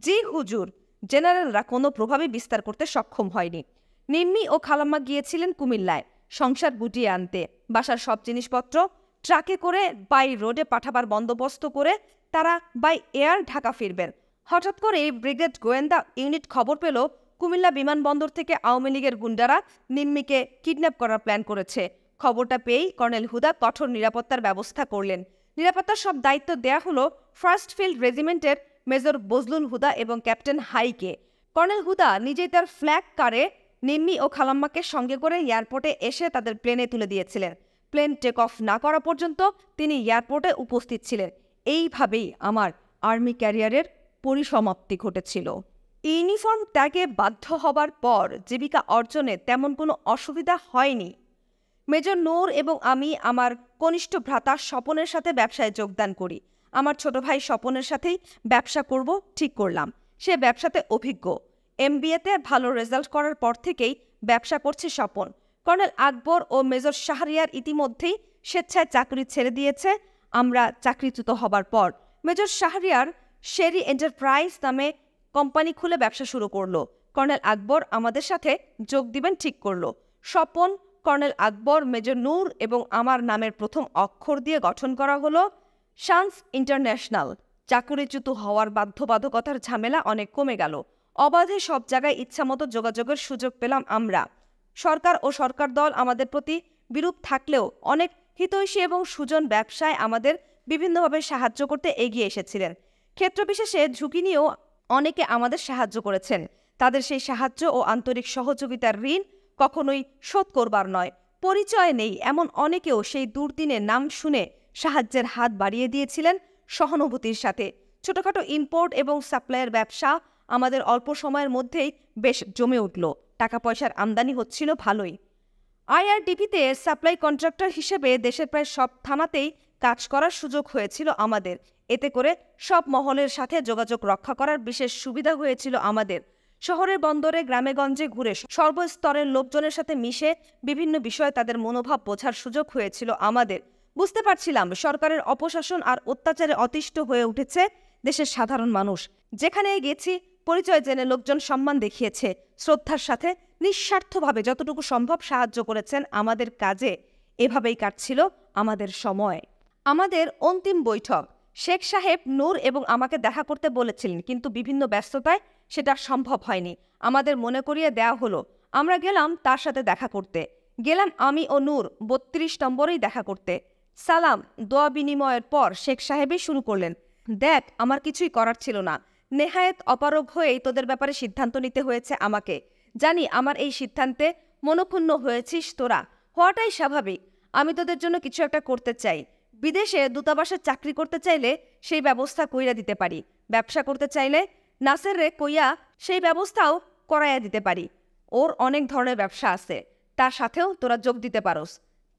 জি হুজুর জেনারেলরা কোনো প্রভাবই বিস্তার করতে সক্ষম হয়নি। নিম্মি ও খালাম্মা গিয়েছিলেন কুমিল্লায় সংসার গুটিয়ে আনতে। বাসার সব জিনিসপত্র ট্রাকে করে বাই রোডে পাঠাবার বন্দোবস্ত করে তারা বাই এয়ার ঢাকা ফিরবেন। হঠাৎ করে ব্রিগেড গোয়েন্দা ইউনিট খবর পেল কুমিল্লা বিমানবন্দর থেকে আওয়ামী লীগের গুন্ডারা নিম্মিকে কিডন্যাপ করার প্ল্যান করেছে। খবরটা পেয়েই কর্নেল হুদা কঠোর নিরাপত্তার ব্যবস্থা করলেন। নিরাপত্তার সব দায়িত্ব দেয়া হলো ফার্স্ট ফিল্ড রেজিমেন্টের মেজর বজলুল হুদা এবং ক্যাপ্টেন হাইকে। কর্নেল হুদা নিজেই তার ফ্ল্যাগ কারে নিম্মি ও খালাম্মাকে সঙ্গে করে এয়ারপোর্টে এসে তাদের প্লেনে তুলে দিয়েছিলেন। প্লেন টেক অফ না করা পর্যন্ত তিনি এয়ারপোর্টে উপস্থিত ছিলেন। এইভাবেই আমার আর্মি ক্যারিয়ারের পরিসমাপ্তি ঘটেছিল। ইউনিফর্ম ত্যাগে বাধ্য হবার পর জীবিকা অর্জনে তেমন কোনো অসুবিধা হয়নি। মেজর নূর এবং আমি আমার কনিষ্ঠ ভ্রাতা স্বপনের সাথে ব্যবসায় যোগদান করি। আমার ছোট ভাই স্বপনের সাথেই ব্যবসা করব ঠিক করলাম। সে ব্যবসাতে অভিজ্ঞ। MBA-তে ভালো রেজাল্ট করার পর থেকেই ব্যবসা করছে স্বপন। কর্নেল আকবর ও মেজর শাহরিয়ার ইতিমধ্যেই স্বেচ্ছায় চাকরি ছেড়ে দিয়েছে। আমরা চাকরিচ্যুত হবার পর মেজর শাহরিয়ার শেরি এন্টারপ্রাইজ নামে কোম্পানি খুলে ব্যবসা শুরু করলো। কর্নেল আকবর আমাদের সাথে যোগ দিবেন ঠিক করলো। স্বপন, কর্নেল আকবর, মেজর নূর এবং আমার নামের প্রথম অক্ষর দিয়ে গঠন করা হলো শান্স ইন্টারন্যাশনাল। চাকরিচ্যুত হওয়ার বাধ্যবাধকতার ঝামেলা অনেক কমে গেল। অবাধে সব জায়গায় ইচ্ছামতো যোগাযোগের সুযোগ পেলাম আমরা। সরকার ও সরকার দল আমাদের প্রতি বিরূপ থাকলেও অনেক হিতৈষী এবং সুজন ব্যবসায় আমাদের বিভিন্নভাবে সাহায্য করতে এগিয়ে এসেছিলেন। ক্ষেত্রবিশেষে ঝুঁকি নিয়েও অনেকে আমাদের সাহায্য করেছেন। তাদের সেই সাহায্য ও আন্তরিক সহযোগিতার ঋণ কখনোই শোধ করবার নয়। পরিচয় নেই এমন অনেকেও সেই দুর্দিনে নাম শুনে সাহায্যের হাত বাড়িয়ে দিয়েছিলেন সহানুভূতির সাথে। ছোটখাটো ইম্পোর্ট এবং সাপ্লাইয়ের ব্যবসা আমাদের অল্প সময়ের মধ্যেই বেশ জমে উঠল। টাকা পয়সার আমদানি হচ্ছিল ভালোই। IRDP-তে সাপ্লাই কন্ট্রাক্টর হিসেবে দেশের প্রায় সব থানাতেই কাজ করার সুযোগ হয়েছিল আমাদের। এতে করে সব মহলের সাথে যোগাযোগ রক্ষা করার বিশেষ সুবিধা হয়েছিল আমাদের। শহরের বন্দরে গ্রামেগঞ্জে ঘুরে সর্বস্তরের লোকজনের সাথে মিশে বিভিন্ন বিষয়ে তাদের মনোভাব বোঝার সুযোগ হয়েছিল আমাদের। বুঝতে পারছিলাম সরকারের অপশাসন আর অত্যাচারে অতিষ্ঠ হয়ে উঠেছে দেশের সাধারণ মানুষ। যেখানে গেছি পরিচয় জেনে লোকজন সম্মান দেখিয়েছে, শ্রদ্ধার সাথে নিঃস্বার্থভাবে যতটুকু সম্ভব সাহায্য করেছেন আমাদের কাজে। এভাবেই কাটছিল আমাদের সময়। আমাদের অন্তিম বৈঠক শেখ সাহেব নূর এবং আমাকে দেখা করতে বলেছিলেন, কিন্তু বিভিন্ন ব্যস্ততায় সেটা সম্ভব হয়নি। আমাদের মনে করিয়ে দেওয়া হলো। আমরা গেলাম তার সাথে দেখা করতে। গেলাম আমি ও নূর 32 নম্বরেই দেখা করতে। সালাম দোয়া বিনিময়ের পর শেখ সাহেবই শুরু করলেন, দেখ আমার কিছুই করার ছিল না। নেহায়েত অপারগ হয়েই তোদের ব্যাপারে সিদ্ধান্ত নিতে হয়েছে আমাকে। জানি আমার এই সিদ্ধান্তে মনক্ষুণ্ণ হয়েছিস তোরা, হওয়াটাই স্বাভাবিক। আমি তোদের জন্য কিছু একটা করতে চাই। বিদেশে দূতাবাসে চাকরি করতে চাইলে সেই ব্যবস্থা কইরা দিতে পারি। ব্যবসা করতে চাইলে নাসের রে কইয়া সেই ব্যবস্থাও করাইয়া দিতে পারি। ওর অনেক ধরনের ব্যবসা আছে, তার সাথেও তোরা যোগ দিতে পারোস।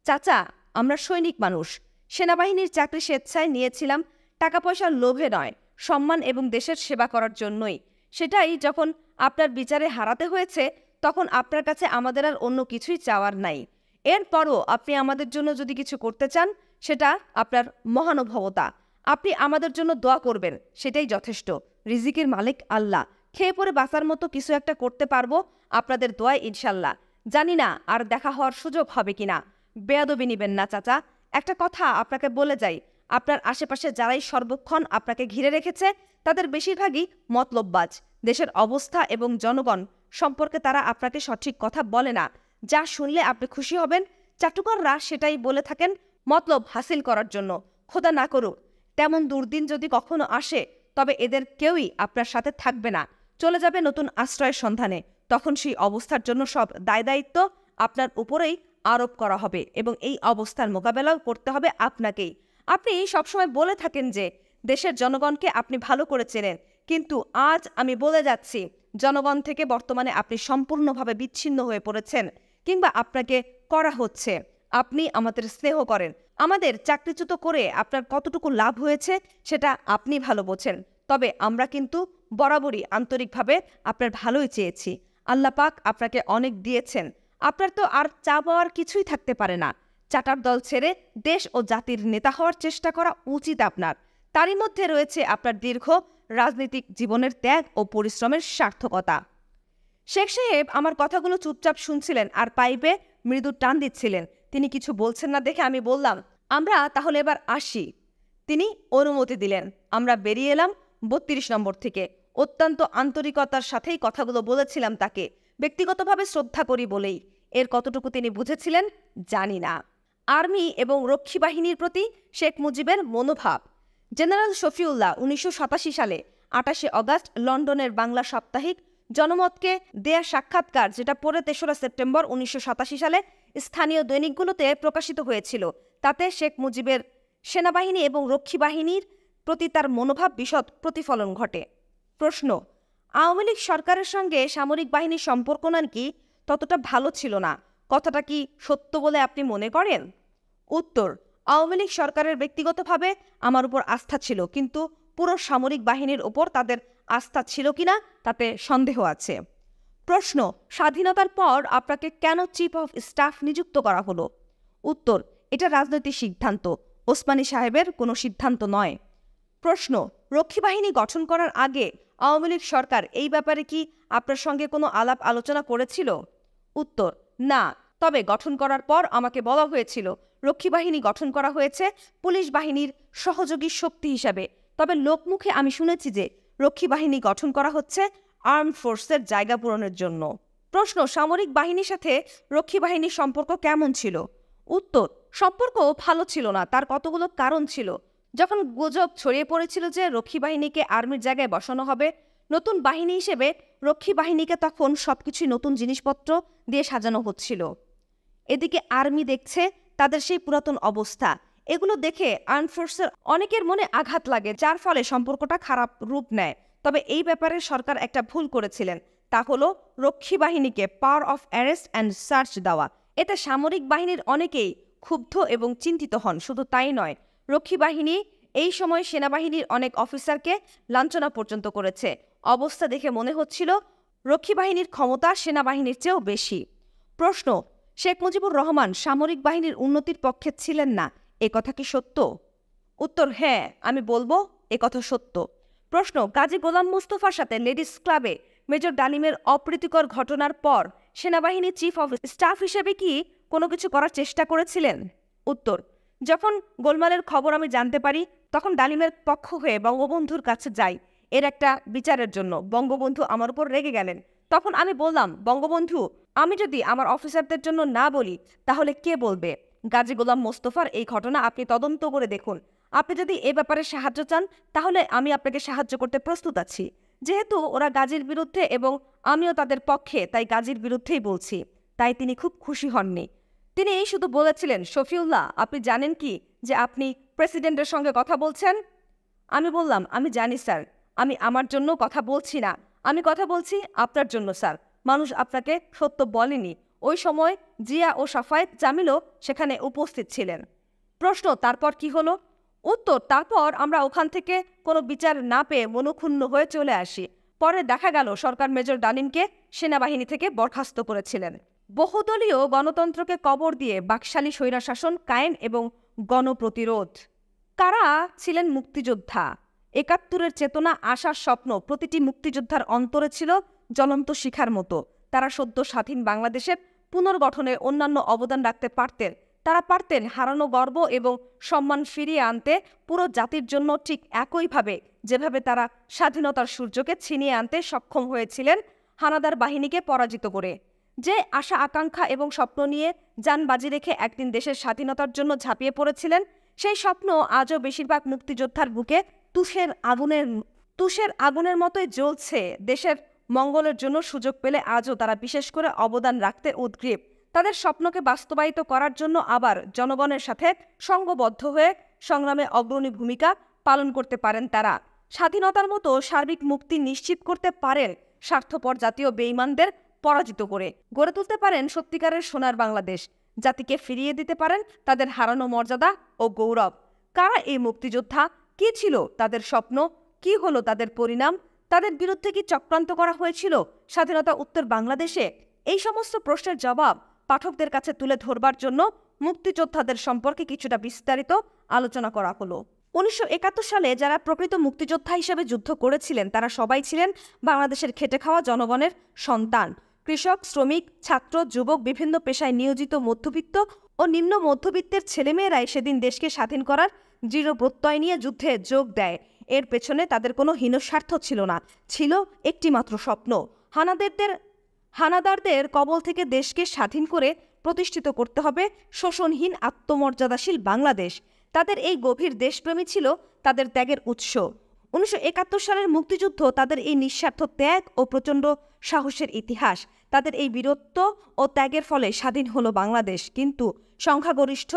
চাচা, আমরা সৈনিক মানুষ। সেনাবাহিনীর চাকরি স্বেচ্ছায় নিয়েছিলাম, টাকা পয়সার লোভে নয়, সম্মান এবং দেশের সেবা করার জন্যই। সেটাই যখন আপনার বিচারে হারাতে হয়েছে, তখন আপনার কাছে আমাদের আর অন্য কিছুই চাওয়ার নাই। এরপরও আপনি আমাদের জন্য যদি কিছু করতে চান, সেটা আপনার মহানুভবতা। আপনি আমাদের জন্য দোয়া করবেন, সেটাই যথেষ্ট। রিজিকের মালিক আল্লাহ। খেয়ে পরে বাঁচার মতো কিছু একটা করতে পারবো আপনাদের দোয়ায় ইনশাল্লাহ। জানি না আর দেখা হওয়ার সুযোগ হবে কিনা। বেয়াদবি নিবেন না চাচা। একটা কথা আপনাকে বলে যাই, আপনার আশেপাশে যারাই সর্বক্ষণ আপনাকে ঘিরে রেখেছে তাদের বেশিরভাগই মতলববাজ। দেশের অবস্থা এবং জনগণ সম্পর্কে তারা আপনাকে সঠিক কথা বলে না। যা শুনলে আপনি খুশি হবেন, চাটুকাররা সেটাই বলে থাকেন মতলব হাসিল করার জন্য। খোদা না করুক তেমন দুর্দিন যদি কখনো আসে, তবে এদের কেউই আপনার সাথে থাকবে না, চলে যাবে নতুন আশ্রয়ের সন্ধানে। তখন সেই অবস্থার জন্য সব দায় দায়িত্ব আপনার উপরেই আরোপ করা হবে এবং এই অবস্থার মোকাবেলাও করতে হবে আপনাকেই। আপনি সবসময় বলে থাকেন যে দেশের জনগণকে আপনি ভালো করে চেনেন, কিন্তু আজ আমি বলে যাচ্ছি জনগণ থেকে বর্তমানে আপনি সম্পূর্ণভাবে বিচ্ছিন্ন হয়ে পড়েছেন, কিংবা আপনাকে করা হচ্ছে। আপনি আমাদের স্নেহ করেন। আমাদের চাকরিচ্যুত করে আপনার কতটুকু লাভ হয়েছে সেটা আপনি ভালো বোঝেন। তবে আমরা কিন্তু বরাবরই আন্তরিকভাবে আপনার ভালোই চেয়েছি। আল্লাহ পাক আপনাকে অনেক দিয়েছেন, আপনার তো আর চা পাওয়ার কিছুই থাকতে পারে না। চাটার দল ছেড়ে দেশ ও জাতির নেতা হওয়ার চেষ্টা করা উচিত আপনার। তারই মধ্যে রয়েছে আপনার দীর্ঘ রাজনৈতিক জীবনের ত্যাগ ও পরিশ্রমের সার্থকতা। শেখ সাহেব আমার কথাগুলো চুপচাপ শুনছিলেন আর পাইপে মৃদু টান দিচ্ছিলেন। তিনি কিছু বলছেন না দেখে আমি বললাম, আমরা তাহলে এবার আসি। তিনি অনুমতি দিলেন। আমরা বেরিয়ে এলাম 32 নম্বর থেকে। অত্যন্ত আন্তরিকতার সাথেই কথাগুলো বলেছিলাম তাকে, ব্যক্তিগতভাবে শ্রদ্ধা করি বলেই। এর কতটুকু তিনি বুঝেছিলেন জানি না। আর্মি এবং রক্ষী বাহিনীর প্রতি শেখ মুজিবের মনোভাব। জেনারেল শফিউল্লাহ 1987 সালে 28 অগাস্ট লন্ডনের বাংলা সাপ্তাহিক জনমতকে দেয়া সাক্ষাৎকার, যেটা পরে 3রা সেপ্টেম্বর 1987 সালে স্থানীয় দৈনিকগুলোতে প্রকাশিত হয়েছিল, তাতে শেখ মুজিবের সেনাবাহিনী এবং রক্ষী বাহিনীর প্রতি তার মনোভাব বিশদ প্রতিফলন ঘটে। প্রশ্ন, আওয়ামী লীগ সরকারের সঙ্গে সামরিক বাহিনীর সম্পর্ক নাকি ততটা ভালো ছিল না, কথাটা কি সত্য বলে আপনি মনে করেন? উত্তর, আওয়ামী লীগ সরকারের ব্যক্তিগতভাবে আমার উপর আস্থা ছিল, কিন্তু পুরো সামরিক বাহিনীর উপর তাদের আস্থা ছিল কিনা তাতে সন্দেহ আছে। প্রশ্ন, স্বাধীনতার পর আপনাকে কেন চিফ অফ স্টাফ নিযুক্ত করা হলো? উত্তর, এটা রাজনৈতিক সিদ্ধান্ত, ওসমানী সাহেবের কোনো সিদ্ধান্ত নয়। প্রশ্ন, রক্ষী বাহিনী গঠন করার আগে আওয়ামী লীগ সরকার এই ব্যাপারে কি আপনার সঙ্গে কোনো আলাপ আলোচনা করেছিল? উত্তর, না, তবে গঠন করার পর আমাকে বলা হয়েছিল রক্ষী বাহিনী গঠন করা হয়েছে পুলিশ বাহিনীর সহযোগী শক্তি হিসাবে, তবে লোকমুখে আমি শুনেছি যে রক্ষী বাহিনী গঠন করা হচ্ছে আর্মড ফোর্সের জায়গা পূরণের জন্য। প্রশ্ন, সামরিক বাহিনীর সাথে রক্ষী বাহিনীর সম্পর্ক কেমন ছিল? উত্তর, সম্পর্ক ভালো ছিল না, তার কতগুলো কারণ ছিল। যখন গুজব ছড়িয়ে পড়েছিল যে রক্ষী বাহিনীকে আর্মির জায়গায় বসানো হবে, নতুন বাহিনী হিসেবে রক্ষী বাহিনীকে তখন সবকিছুই নতুন জিনিসপত্র দিয়ে সাজানো হচ্ছিল। এদিকে আর্মি দেখছে তাদের সেই পুরাতন অবস্থা, এগুলো দেখে আর্মড ফোর্সের অনেকের মনে আঘাত লাগে, যার ফলে সম্পর্কটা খারাপ রূপ নেয়। তবে এই ব্যাপারে সরকার একটা ভুল করেছিলেন, তা হলো রক্ষী বাহিনীকে power of arrest and search দেওয়া। এতে সামরিক বাহিনীর অনেকেই ক্ষুব্ধ এবং চিন্তিত হন। শুধু তাই নয়, রক্ষী বাহিনী এই সময় সেনাবাহিনীর অনেক অফিসারকে লাঞ্ছনা পর্যন্ত করেছে। অবস্থা দেখে মনে হচ্ছিল রক্ষী বাহিনীর ক্ষমতা সেনাবাহিনীর চেয়েও বেশি। প্রশ্ন, শেখ মুজিবুর রহমান সামরিক বাহিনীর উন্নতির পক্ষে ছিলেন না, এ কথা কি সত্য? উত্তর, হ্যাঁ, আমি বলবো এ কথা সত্য। প্রশ্ন, কাজী গোলাম মোস্তফার সাথে লেডিস ক্লাবে মেজর ডালিমের অপ্রীতিকর ঘটনার পর সেনাবাহিনীর চিফ অফ স্টাফ হিসেবে কি কোনো কিছু করার চেষ্টা করেছিলেন? উত্তর, যখন গোলমালের খবর আমি জানতে পারি, তখন ডালিমের পক্ষ হয়ে বঙ্গবন্ধুর কাছে যাই এর একটা বিচারের জন্য। বঙ্গবন্ধু আমার উপর রেগে গেলেন। তখন আমি বললাম, বঙ্গবন্ধু, আমি যদি আমার অফিসারদের জন্য না বলি তাহলে কে বলবে? গাজী গোলাম মোস্তফার এই ঘটনা আপনি তদন্ত করে দেখুন। আপনি যদি এ ব্যাপারে সাহায্য চান তাহলে আমি আপনাকে সাহায্য করতে প্রস্তুত আছি। যেহেতু ওরা গাজীর বিরুদ্ধে এবং আমিও তাদের পক্ষে, তাই গাজীর বিরুদ্ধেই বলছি। তাই তিনি খুব খুশি হননি। তিনি এই শুধু বলেছিলেন, শফিউল্লাহ, আপনি জানেন কি যে আপনি প্রেসিডেন্টের সঙ্গে কথা বলছেন? আমি বললাম, আমি জানি স্যার, আমি আমার জন্য কথা বলছি না, আমি কথা বলছি আপনার জন্য স্যার। মানুষ আপনাকে সত্য বলেনি। ওই সময় জিয়া ও সাফায়েত জামিলও সেখানে উপস্থিত ছিলেন। প্রশ্ন, তারপর কি হলো? উত্তর, তারপর আমরা ওখান থেকে কোনো বিচার না পেয়ে মনক্ষুণ্ণ হয়ে চলে আসি। পরে দেখা গেল সরকার মেজর ডালিমকে সেনাবাহিনী থেকে বরখাস্ত করেছিলেন। বহুদলীয় গণতন্ত্রকে কবর দিয়ে বাকশালী স্বৈরশাসন কায়েম এবং গণপ্রতিরোধ। কারা ছিলেন মুক্তিযোদ্ধা? ৭১-এর চেতনা, আশার স্বপ্ন প্রতিটি মুক্তিযোদ্ধার অন্তরে ছিল জ্বলন্ত শিখার মতো। তারা সদ্য স্বাধীন বাংলাদেশের পুনর্গঠনে অন্যান্য অবদান রাখতে পারতেন। তারা পারতেন হারানো গর্ব এবং সম্মান ফিরিয়ে আনতে পুরো জাতির জন্য, ঠিক একইভাবে যেভাবে তারা স্বাধীনতার সূর্যকে ছিনিয়ে আনতে সক্ষম হয়েছিলেন হানাদার বাহিনীকে পরাজিত করে। যে আশা আকাঙ্ক্ষা এবং স্বপ্ন নিয়ে জান বাজি রেখে একদিন দেশের স্বাধীনতার জন্য ঝাঁপিয়ে পড়েছিলেন, সেই স্বপ্ন আজও বেশিরভাগ মুক্তিযোদ্ধার বুকে তুষের আগুনের মতোই জ্বলছে। দেশের মঙ্গলের জন্য সুযোগ পেলে আজও তারা বিশেষ করে অবদান রাখতে উদ্গ্রীব। তাদের স্বপ্নকে বাস্তবায়িত করার জন্য আবার জনগণের সাথে সংঘবদ্ধ হয়ে সংগ্রামে অগ্রণী ভূমিকা পালন করতে পারেন তারা। স্বাধীনতার মতো সার্বিক মুক্তি নিশ্চিত করতে পারেন স্বার্থপর জাতীয় বেঈমানদের পরাজিত করে। গড়ে তুলতে পারেন সত্যিকারের সোনার বাংলাদেশ। জাতিকে ফিরিয়ে দিতে পারেন তাদের হারানো মর্যাদা ও গৌরব। কারা এই মুক্তিযোদ্ধা? কি ছিল তাদের স্বপ্ন? কি হলো তাদের পরিণাম? তাদের বিরুদ্ধে কি চক্রান্ত করা হয়েছিল স্বাধীনতা উত্তর বাংলাদেশে? এই সমস্ত প্রশ্নের জবাব পাঠকদের কাছে তুলে ধরবার জন্য মুক্তিযোদ্ধাদের সম্পর্কে কিছুটা বিস্তারিত আলোচনা করা হলো। 1971 সালে যারা প্রকৃত মুক্তিযোদ্ধা হিসেবে যুদ্ধ করেছিলেন তারা সবাই ছিলেন বাংলাদেশের খেটে খাওয়া জনগণের সন্তান। কৃষক, শ্রমিক, ছাত্র, যুবক, বিভিন্ন পেশায় নিয়োজিত মধ্যবিত্ত ও নিম্ন মধ্যবিত্তের ছেলেমেয়েরাই সেদিন দেশকে স্বাধীন করার দৃঢ় প্রত্যয় নিয়ে যুদ্ধে যোগ দেয়। এর পেছনে তাদের কোনো হীন স্বার্থ ছিল না, ছিল একটি মাত্র স্বপ্ন, হানাদারদের কবল থেকে দেশকে স্বাধীন করে প্রতিষ্ঠিত করতে হবে শোষণহীন আত্মমর্যাদাশীল বাংলাদেশ। তাদের এই গভীর দেশপ্রেমী ছিল তাদের ত্যাগের উৎস। 1971 সালের মুক্তিযুদ্ধ তাদের এই নিঃস্বার্থ ত্যাগ ও প্রচণ্ড সাহসের ইতিহাস। তাদের এই বীরত্ব ও ত্যাগের ফলে স্বাধীন হলো বাংলাদেশ। কিন্তু সংখ্যাগরিষ্ঠ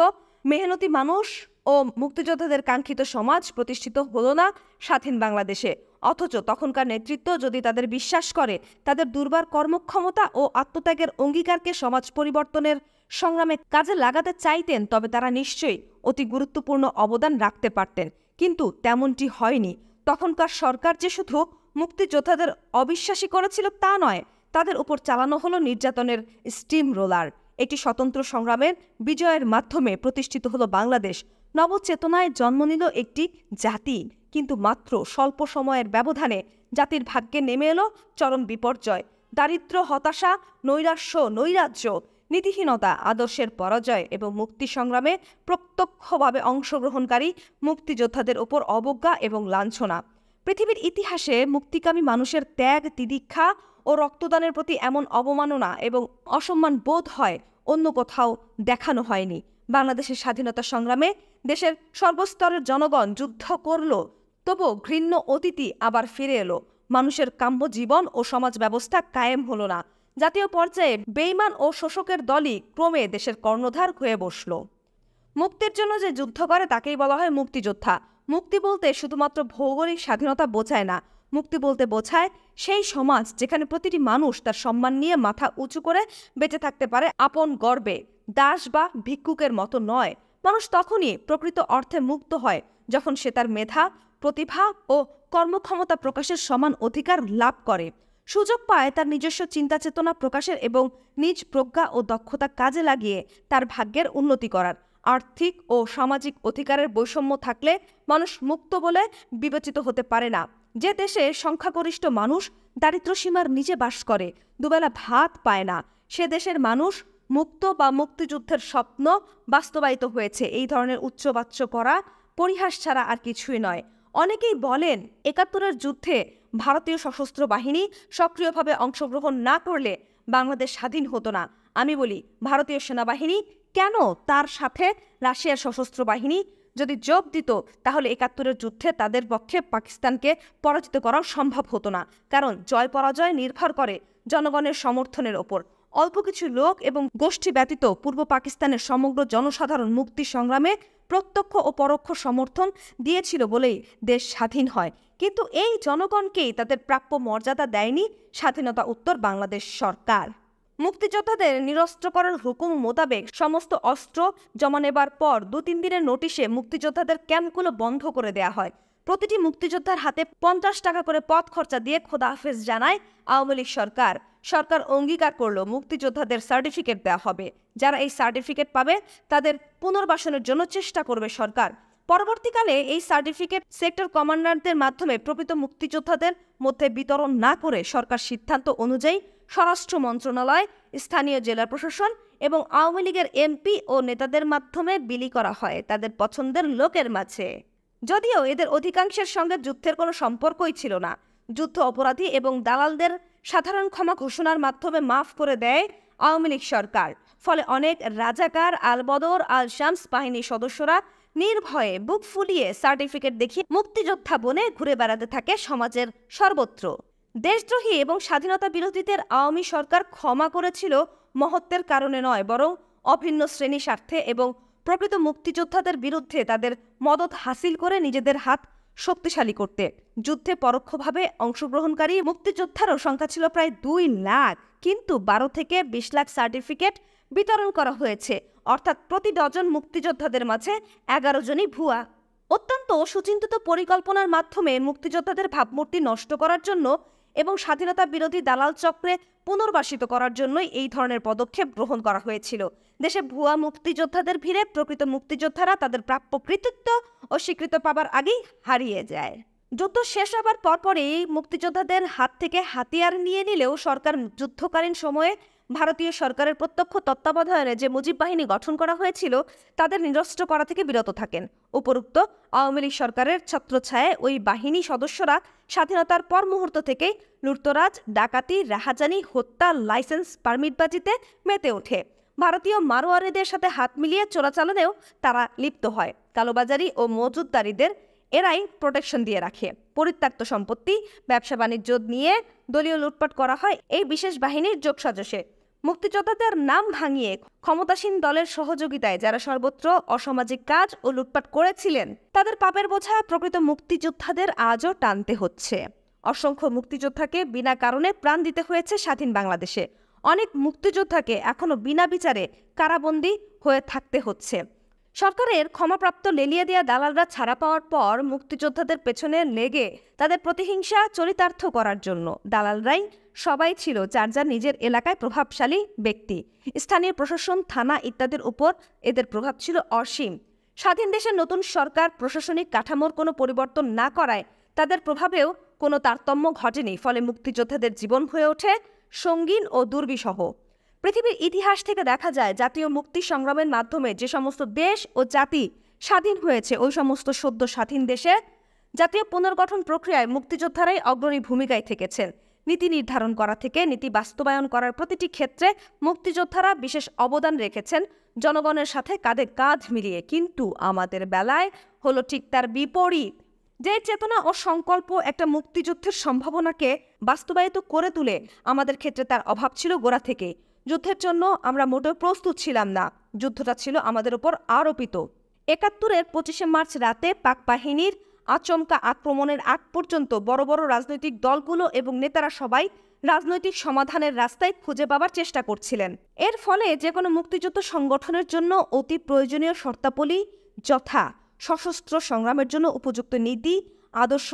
মেহনতি মানুষ ও মুক্তিযোদ্ধাদের কাঙ্ক্ষিত সমাজ প্রতিষ্ঠিত হলো না স্বাধীন বাংলাদেশে। অথচ তখনকার নেতৃত্ব যদি তাদের বিশ্বাস করে, তাদের দুর্বার কর্মক্ষমতা ও আত্মত্যাগের অঙ্গীকারকে সমাজ পরিবর্তনের সংগ্রামে কাজে লাগাতে চাইতেন, তবে তারা নিশ্চয়ই অতি গুরুত্বপূর্ণ অবদান রাখতে পারতেন। কিন্তু তেমনটি হয়নি। তখনকার সরকার যে শুধু মুক্তিযোদ্ধাদের অবিশ্বাসী করেছিল তা নয়, তাদের উপর চালানো হলো নির্যাতনের স্টিম রোলার। একটি স্বতন্ত্র সংগ্রামের বিজয়ের মাধ্যমে প্রতিষ্ঠিত হলো বাংলাদেশ। নবচেতনায় জন্ম নিল একটি জাতি। কিন্তু মাত্র স্বল্প সময়ের ব্যবধানে জাতির ভাগ্যে নেমে এলো চরম বিপর্যয়। দারিদ্র্য, হতাশা, নৈরাশ্য, নৈরাজ্য, নীতিহীনতা, আদর্শের পরাজয় এবং মুক্তি সংগ্রামে প্রত্যক্ষভাবে অংশগ্রহণকারী মুক্তিযোদ্ধাদের উপর অবজ্ঞা এবং লাঞ্ছনা। পৃথিবীর ইতিহাসে মুক্তিকামী মানুষের ত্যাগ, তিতিক্ষা ও রক্তদানের প্রতি এমন অবমাননা এবং অসম্মান বোধ হয় অন্য কোথাও দেখানো হয়নি। বাংলাদেশের স্বাধীনতা সংগ্রামে দেশের সর্বস্তরের জনগণ যুদ্ধ করল, তবু ঘৃণ্য অতীতই আবার ফিরে এলো। মানুষের কাম্য জীবন ও সমাজ ব্যবস্থা কায়েম হলো না। জাতীয় পর্যায়ে বেইমান ও শোষকের দলই ক্রমে দেশের কর্ণধার হয়ে বসল। মুক্তির জন্য যে যুদ্ধ করে তাকেই বলা হয় মুক্তিযোদ্ধা। মুক্তি বলতে শুধুমাত্র ভৌগোলিক স্বাধীনতা বোঝায় না। মুক্তি বলতে বোঝায় সেই সমাজ যেখানে প্রতিটি মানুষ তার সম্মান নিয়ে মাথা উঁচু করে বেঁচে থাকতে পারে আপন গর্বে, দাস বা ভিক্ষুকের মতো নয়। মানুষ তখনই প্রকৃত অর্থে মুক্ত হয় যখন সে তার মেধা, প্রতিভা ও কর্মক্ষমতা প্রকাশের সমান অধিকার লাভ করে, সুযোগ পায় তার নিজস্ব চিন্তা চেতনা প্রকাশের এবং নিজ প্রজ্ঞা ও দক্ষতা কাজে লাগিয়ে তার ভাগ্যের উন্নতি করার। আর্থিক ও সামাজিক অধিকারের বৈষম্য থাকলে মানুষ মুক্ত বলে বিবেচিত হতে পারে না। যে দেশে সংখ্যাগরিষ্ঠ মানুষ দারিদ্র্যসীমার নিচে বাস করে, দুবেলা ভাত পায় না, সে দেশের মানুষ মুক্ত বা মুক্তিযুদ্ধের স্বপ্ন বাস্তবায়িত হয়েছে। এই ধরনের উচ্চবাচ্য করা পরিহাস ছাড়া আর কিছুই নয়। অনেকেই বলেন ৭১-এর যুদ্ধে ভারতীয় সশস্ত্র বাহিনী সক্রিয়ভাবে অংশগ্রহণ না করলে বাংলাদেশ স্বাধীন হতো না। আমি বলি, ভারতীয় সেনাবাহিনী কেন তার সাথে রাশিয়ার সশস্ত্র বাহিনী যদি যোগ দিত, তাহলে ৭১-এর যুদ্ধে তাদের পক্ষে পাকিস্তানকে পরাজিত করাও সম্ভব হতো না। কারণ জয় পরাজয় নির্ভর করে জনগণের সমর্থনের ওপর। অল্প কিছু লোক এবং গোষ্ঠী ব্যতীত পূর্ব পাকিস্তানের সমগ্র জনসাধারণ মুক্তি সংগ্রামে প্রত্যক্ষ ও পরোক্ষ সমর্থন দিয়েছিল বলেই দেশ স্বাধীন হয়। কিন্তু এই জনগণকেই তাদের প্রাপ্য মর্যাদা দেয়নি স্বাধীনতা উত্তর বাংলাদেশ সরকার। মুক্তিযোদ্ধাদের নিরস্ত্র করার হুকুম মোতাবেক সমস্ত অস্ত্র জমা নেবার পর ২-৩ দিনের নোটিশে মুক্তিযোদ্ধাদের ক্যাম্পগুলো বন্ধ করে দেয়া হয়। প্রতিটি মুক্তিযোদ্ধার হাতে ৫০ টাকা করে পথ খরচা দিয়ে খোদা হাফেজ জানায় আওয়ামী লীগ সরকার। সরকার অঙ্গীকার করল মুক্তিযোদ্ধাদের সার্টিফিকেট দেওয়া হবে। যারা এই সার্টিফিকেট পাবে তাদের পুনর্বাসনের জন্য চেষ্টা করবে সরকার। পরবর্তীকালে এই সার্টিফিকেট সেক্টর কমান্ডারদের মাধ্যমে প্রকৃত মুক্তিযোদ্ধাদের মধ্যে বিতরণ না করে সরকার সিদ্ধান্ত অনুযায়ী স্বরাষ্ট্র মন্ত্রণালয়, স্থানীয় জেলা প্রশাসন এবং আওয়ামী লীগের এমপি ও নেতাদের মাধ্যমে বিলি করা হয় তাদের পছন্দের লোকের মাঝে। যদিও এদের অধিকাংশের সঙ্গে যুদ্ধের কোনো সম্পর্কই ছিল না। যুদ্ধ অপরাধী এবং দালালদের সাধারণ ক্ষমা ঘোষণার মাধ্যমে মাফ করে দেয় আওয়ামী লীগ সরকার। ফলে অনেক রাজাকার, আল বদর, আল শামস বাহিনীর সদস্যরা নির্ভয়ে বুক ফুলিয়ে সার্টিফিকেট দেখিয়ে মুক্তিযোদ্ধা বনে ঘুরে বেড়াতে থাকে সমাজের সর্বত্র। দেশদ্রোহী এবং স্বাধীনতা বিরোধীদের আওয়ামী সরকার ক্ষমা করেছিল মহত্বের কারণে নয়, বরং অভিন্ন শ্রেণী স্বার্থে এবং প্রকৃত মুক্তিযোদ্ধাদের বিরুদ্ধে তাদের মদত হাসিল করে নিজেদের হাত শক্তিশালী করতে। যুদ্ধে পরোক্ষভাবে অংশগ্রহণকারী মুক্তিযোদ্ধারও সংখ্যা ছিল প্রায় ২ লাখ, কিন্তু ১২ থেকে ২০ লাখ সার্টিফিকেট বিতরণ করা হয়েছে। অর্থাৎ প্রতি ডজন মুক্তিযোদ্ধাদের মাঝে ১১ জনই ভুয়া। অত্যন্ত সুচিন্তিত পরিকল্পনার মাধ্যমে মুক্তিযোদ্ধাদের ভাবমূর্তি নষ্ট করার জন্য এবং স্বাধীনতা বিরোধী দালাল চক্রে পুনর্বাসিত করার জন্যই এই ধরনের পদক্ষেপ গ্রহণ করা হয়েছিল। দেশে ভুয়া মুক্তিযোদ্ধাদের ভিড়ে প্রকৃত মুক্তিযোদ্ধারা তাদের প্রাপ্য কৃতিত্ব ও স্বীকৃতি পাবার আগেই হারিয়ে যায়। যুদ্ধ শেষ হবার পরপরই মুক্তিযোদ্ধাদের হাত থেকে হাতিয়ার নিয়ে নিলেও সরকার যুদ্ধকালীন সময়ে ভারতীয় সরকারের প্রত্যক্ষ তত্ত্বাবধানে যে মুজিব বাহিনী গঠন করা হয়েছিল তাদের নিরস্ত্র করা থেকে বিরত থাকেন। উপরোক্ত আওয়ামী লীগ সরকারের ছত্রছায়ায় ওই বাহিনী সদস্যরা স্বাধীনতার পর মুহূর্ত থেকেই লুটতরাজ, ডাকাতি, রাহাজানি, হত্যা, লাইসেন্স পারমিটবাজিতে মেতে ওঠে। ভারতীয় মারোয়ারিদের সাথে হাত মিলিয়ে চোরাচালানেও তারা লিপ্ত হয়। কালোবাজারি ও মজুতদারিদের এরাই প্রোটেকশন দিয়ে রাখে। পরিত্যক্ত সম্পত্তি, ব্যবসা বাণিজ্য নিয়ে দলীয় লুটপাট করা হয় এই বিশেষ বাহিনীর যোগসাজশে। মুক্তিযোদ্ধাদের নাম ভাঙিয়ে ক্ষমতাসীন দলের সহযোগিতায় যারা সর্বত্র অসামাজিক কাজ ও লুটপাট করেছিলেন, তাদের পাপের বোঝা প্রকৃত মুক্তিযোদ্ধাদের আজও টানতে হচ্ছে। অসংখ্য মুক্তিযোদ্ধাকে বিনা কারণে প্রাণ দিতে হয়েছে স্বাধীন বাংলাদেশে। অনেক মুক্তিযোদ্ধাকে এখনো বিনা বিচারে কারাবন্দী হয়ে থাকতে হচ্ছে। সরকারের ক্ষমাপ্রাপ্ত লেলিয়ে দেয়া দালালরা ছাড়া পাওয়ার পর মুক্তিযোদ্ধাদের পেছনে লেগে তাদের প্রতিহিংসা চরিতার্থ করার জন্য দালালরাই সবাই ছিল যার যার নিজের এলাকায় প্রভাবশালী ব্যক্তি। স্থানীয় প্রশাসন, থানা ইত্যাদির উপর এদের প্রভাব ছিল অসীম। স্বাধীন দেশের নতুন সরকার প্রশাসনিক কাঠামোর কোনো পরিবর্তন না করায় তাদের প্রভাবেও কোনো তারতম্য ঘটেনি। ফলে মুক্তিযোদ্ধাদের জীবন হয়ে ওঠে সঙ্গীন ও দুর্বিষহ। পৃথিবীর ইতিহাস থেকে দেখা যায়, জাতীয় মুক্তি সংগ্রামের মাধ্যমে যে সমস্ত দেশ ও জাতি স্বাধীন হয়েছে, ওই সমস্ত সদ্য স্বাধীন দেশে জাতীয় পুনর্গঠন প্রক্রিয়ায় মুক্তিযোদ্ধারাই অগ্রণী ভূমিকায় থেকেছেন। নীতি নির্ধারণ করা থেকে নীতি বাস্তবায়ন করার প্রতিটি ক্ষেত্রে মুক্তিযোদ্ধারা বিশেষ অবদান রেখেছেন, জনগণের সাথে কাঁধে কাঁধ মিলিয়ে। কিন্তু আমাদের বেলায় হলো ঠিক তার বিপরীত। যে চেতনা ও সংকল্প একটা মুক্তিযুদ্ধের সম্ভাবনাকে বাস্তবায়িত করে তুলে, আমাদের ক্ষেত্রে তার অভাব ছিল গোড়া থেকে। যুদ্ধের জন্য আমরা মোটেও প্রস্তুত ছিলাম না। যুদ্ধটা ছিল আমাদের উপর আরোপিত। ৭১-এর ২৫শে মার্চ রাতে পাক বাহিনীর আচমকা আক্রমণের আগ পর্যন্ত বড় বড় রাজনৈতিক দলগুলো এবং নেতারা সবাই রাজনৈতিক সমাধানের রাস্তায় খুঁজে পাবার চেষ্টা করছিলেন। এর ফলে যে কোনো মুক্তিযুদ্ধ সংগঠনের জন্য অতি প্রয়োজনীয় শর্তাবলী যথা সশস্ত্র সংগ্রামের জন্য উপযুক্ত নীতি, আদর্শ,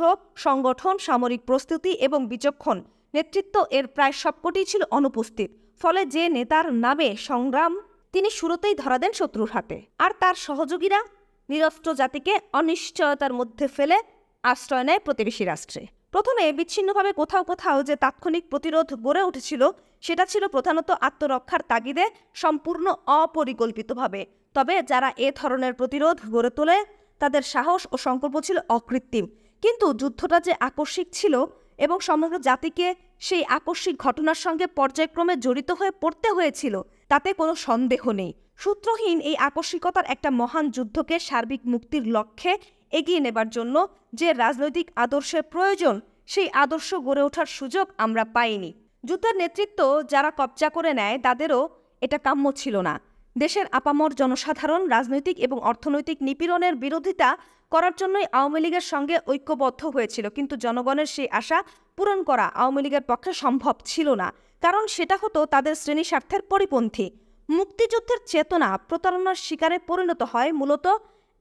সংগঠন, সামরিক প্রস্তুতি এবং বিচক্ষণ নেতৃত্ব এর প্রায় সবকটি ছিল অনুপস্থিত। ফলে যে নেতার নামে সংগ্রাম, তিনি শুরুতেই ধরা দেন শত্রুর হাতে, আর তার সহযোগীরা নিরস্ত্র জাতিকে অনিশ্চয়তার মধ্যে ফেলে আশ্রয় নেয় প্রতিবেশী রাষ্ট্রে। প্রথমে বিচ্ছিন্নভাবে কোথাও কোথাও যে তাৎক্ষণিক প্রতিরোধ গড়ে উঠেছিল, সেটা ছিল প্রধানত আত্মরক্ষার তাগিদে সম্পূর্ণ অপরিকল্পিতভাবে। তবে যারা এ ধরনের প্রতিরোধ গড়ে তোলে, তাদের সাহস ও সংকল্প ছিল অকৃত্রিম। কিন্তু যুদ্ধটা যে আকস্মিক ছিল এবং সমগ্র জাতিকে সেই আকস্মিক ঘটনার সঙ্গে পর্যায়ক্রমে জড়িত হয়ে পড়তে হয়েছিল, তাতে কোনো সন্দেহ নেই। সূত্রহীন এই আকস্মিকতার একটা মহান যুদ্ধকে সার্বিক মুক্তির লক্ষ্যে এগিয়ে নেবার জন্য যে রাজনৈতিক আদর্শের প্রয়োজন, সেই আদর্শ গড়ে ওঠার সুযোগ আমরা পাইনি। যুদ্ধের নেতৃত্ব যারা কবজা করে নেয়, তাদেরও এটা কাম্য ছিল না। দেশের আপামর জনসাধারণ রাজনৈতিক এবং অর্থনৈতিক নিপীড়নের বিরোধিতা করার জন্যই আওয়ামী লীগের সঙ্গে ঐক্যবদ্ধ হয়েছিল। কিন্তু জনগণের সেই আশা পূরণ করা আওয়ামী লীগের পক্ষে সম্ভব ছিল না, কারণ সেটা হতো তাদের শ্রেণী স্বার্থের পরিপন্থী। মুক্তিযুদ্ধের চেতনা প্রতারণার শিকারে পরিণত হয় মূলত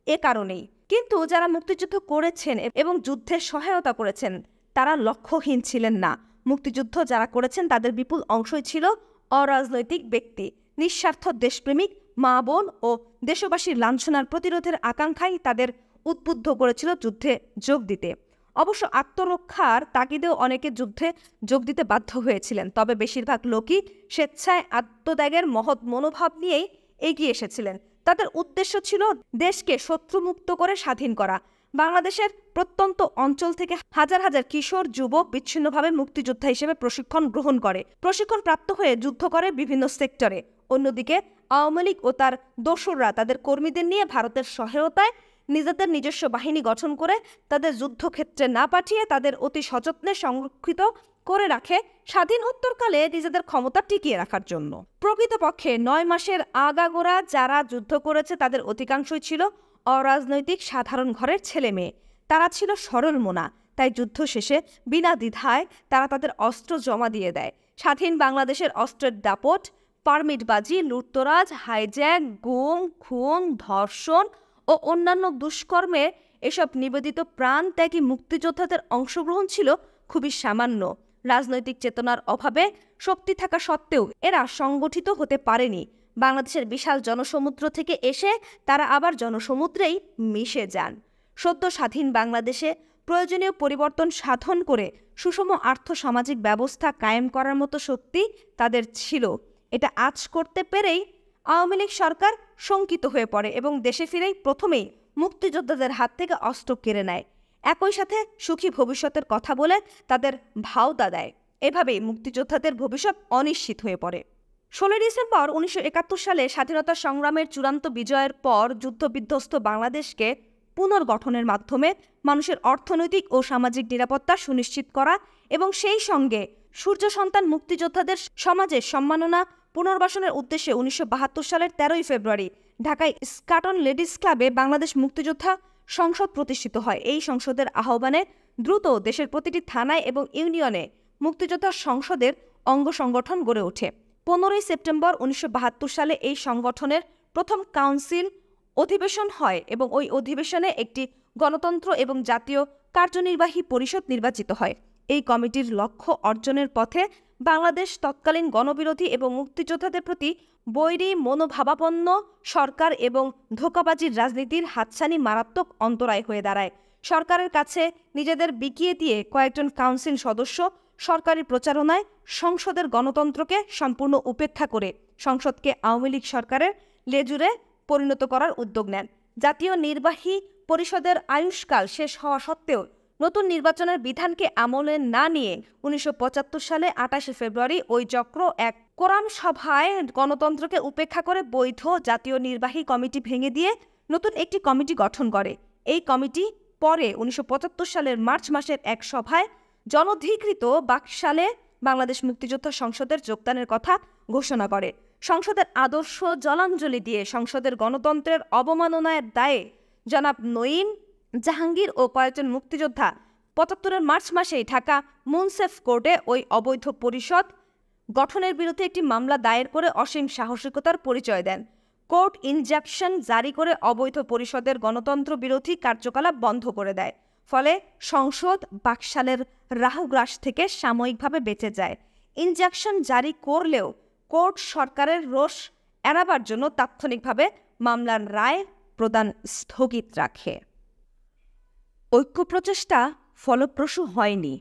এ কারণেই। কিন্তু যারা মুক্তিযুদ্ধ করেছেন এবং যুদ্ধে সহায়তা করেছেন, তারা লক্ষ্যহীন ছিলেন না। মুক্তিযুদ্ধ যারা করেছেন তাদের বিপুল অংশই ছিল অরাজনৈতিক ব্যক্তি, নিঃস্বার্থ দেশপ্রেমিক মা বোন ও দেশবাসীর লাঞ্ছনার প্রতিরোধের আকাঙ্ক্ষাই তাদের উদ্বুদ্ধ করেছিল যুদ্ধে যোগ দিতে। অবশ্য আত্মরক্ষার তাগিদেও অনেকে যুদ্ধে যোগ দিতে বাধ্য হয়েছিলেন, তবে বেশিরভাগ লোকই স্বেচ্ছায় আত্মত্যাগের মহৎ মনোভাব নিয়েই এগিয়ে এসেছিলেন। তাদের উদ্দেশ্য ছিল দেশকে শত্রুমুক্ত করে স্বাধীন করা। বাংলাদেশের প্রত্যন্ত অঞ্চল থেকে হাজার হাজার কিশোর যুবক বিচ্ছিন্নভাবে মুক্তিযোদ্ধা হিসেবে প্রশিক্ষণ গ্রহণ করে, প্রশিক্ষণ প্রাপ্ত হয়ে যুদ্ধ করে বিভিন্ন সেক্টরে। অন্যদিকে আওয়ামী লীগ ও তার দোসররা তাদের কর্মীদের নিয়ে ভারতের সহায়তায় নিজেদের নিজস্ব বাহিনী গঠন করে তাদের যুদ্ধক্ষেত্রে না পাঠিয়ে তাদের অতি সযত্নে সংরক্ষিত করে রাখে স্বাধীনোত্তরকালে নিজেদের ক্ষমতা টিকিয়ে রাখার জন্য। প্রকৃতপক্ষে ৯ মাসের আগাগোড়া যারা যুদ্ধ করেছে তাদের অধিকাংশই ছিল অরাজনৈতিক সাধারণ ঘরের ছেলে মেয়ে। তারা ছিল সরল মনা, তাই যুদ্ধ শেষে বিনা দ্বিধায় তারা তাদের অস্ত্র জমা দিয়ে দেয়। স্বাধীন বাংলাদেশের অস্ত্রের দাপট, পারমিটবাজি, লুটতরাজ, হাইজ্যাক, গুম, খুন, ধর্ষণ ও অন্যান্য দুষ্কর্মে এসব নিবেদিত প্রাণ ত্যাগী মুক্তিযোদ্ধাদের অংশগ্রহণ ছিল খুবই সামান্য। রাজনৈতিক চেতনার অভাবে শক্তি থাকা সত্ত্বেও এরা সংগঠিত হতে পারেনি। বাংলাদেশের বিশাল জনসমুদ্র থেকে এসে তারা আবার জনসমুদ্রেই মিশে যান। সদ্য স্বাধীন বাংলাদেশে প্রয়োজনীয় পরিবর্তন সাধন করে সুষম আর্থসামাজিক ব্যবস্থা কায়েম করার মতো শক্তি তাদের ছিল। এটা আঁচ করতে পেরেই আওয়ামী লীগ সরকার শঙ্কিত হয়ে পড়ে এবং দেশে ফিরেই প্রথমেই মুক্তিযোদ্ধাদের হাত থেকে অস্ত্র কেড়ে নেয়। একই সাথে সুখী ভবিষ্যতের কথা বলে তাদের ভাওতা দেয়। এভাবেই মুক্তিযোদ্ধাদের ভবিষ্যৎ অনিশ্চিত হয়ে পড়ে। 16 ডিসেম্বর 1971 সালে স্বাধীনতা সংগ্রামের চূড়ান্ত বিজয়ের পর যুদ্ধবিধ্বস্ত বাংলাদেশকে পুনর্গঠনের মাধ্যমে মানুষের অর্থনৈতিক ও সামাজিক নিরাপত্তা সুনিশ্চিত করা এবং সেই সঙ্গে সূর্য সন্তান মুক্তিযোদ্ধাদের সমাজে সম্মাননা পুনর্বাসনের উদ্দেশ্যে 1972 সালের 13 ফেব্রুয়ারি ঢাকায় স্কাটন লেডিস ক্লাবে বাংলাদেশ মুক্তিযোদ্ধা সংসদ প্রতিষ্ঠিত হয়। এই সংসদের আহ্বানে দ্রুত দেশের প্রতিটি থানায় এবং ইউনিয়নে মুক্তিযোদ্ধা সংসদের অঙ্গ সংগঠন গড়ে ওঠে। 15 সেপ্টেম্বর 1972 সালে এই সংগঠনের প্রথম কাউন্সিল অধিবেশন হয় এবং ওই অধিবেশনে একটি গণতন্ত্র এবং জাতীয় কার্যনির্বাহী পরিষদ নির্বাচিত হয়। এই কমিটির লক্ষ্য অর্জনের পথে বাংলাদেশ তৎকালীন গণবিরোধী এবং মুক্তিযোদ্ধাদের প্রতি বৈরী মনোভাবাপন্ন সরকার এবং ধোঁকাবাজির রাজনীতির হাতছানি মারাত্মক অন্তরায় হয়ে দাঁড়ায়। সরকারের কাছে নিজেদের বিকিয়ে দিয়ে কয়েকজন কাউন্সিল সদস্য সরকারি প্রচারণায় সংসদের গণতন্ত্রকে সম্পূর্ণ উপেক্ষা করে সংসদকে আওয়ামী লীগ সরকারের লেজুরে পরিণত করার উদ্যোগ নেন। জাতীয় নির্বাহী পরিষদের আয়ুষ্কাল শেষ হওয়া সত্ত্বেও নতুন নির্বাচনের বিধানকে আমলে না নিয়ে 1975 সালে 28 ফেব্রুয়ারি ওই চক্র এক কোরাম সভায় গণতন্ত্রকে উপেক্ষা করে বৈধ জাতীয় নির্বাহী কমিটি ভেঙে দিয়ে নতুন একটি কমিটি গঠন করে। এই কমিটি পরে 1975 সালের মার্চ মাসের এক সভায় জনধিকৃত বাকশালে বাংলাদেশ মুক্তিযোদ্ধা সংসদের যোগদানের কথা ঘোষণা করে। সংসদের আদর্শ জলাঞ্জলি দিয়ে সংসদের গণতন্ত্রের অবমাননার দায়ে জনাব নঈম জাহাঙ্গীর ও কয়েকজন মুক্তিযোদ্ধা 75 মার্চ মাসেই ঢাকা মুনসেফ কোর্টে ওই অবৈধ পরিষদ গঠনের বিরুদ্ধে একটি মামলা দায়ের করে অসীম সাহসিকতার পরিচয় দেন। কোর্ট ইনজাংশন জারি করে অবৈধ পরিষদের গণতন্ত্র বিরোধী কার্যকলাপ বন্ধ করে দেয়। ফলে সংসদ বাকশালের রাহুগ্রাস থেকে সাময়িকভাবে বেঁচে যায়। ইনজাংশন জারি করলেও কোর্ট সরকারের রোষ এড়াবার জন্য তাৎক্ষণিকভাবে মামলার রায় প্রদান স্থগিত রাখে। ঐক্য প্রচেষ্টা ফলপ্রসূ হয়নি।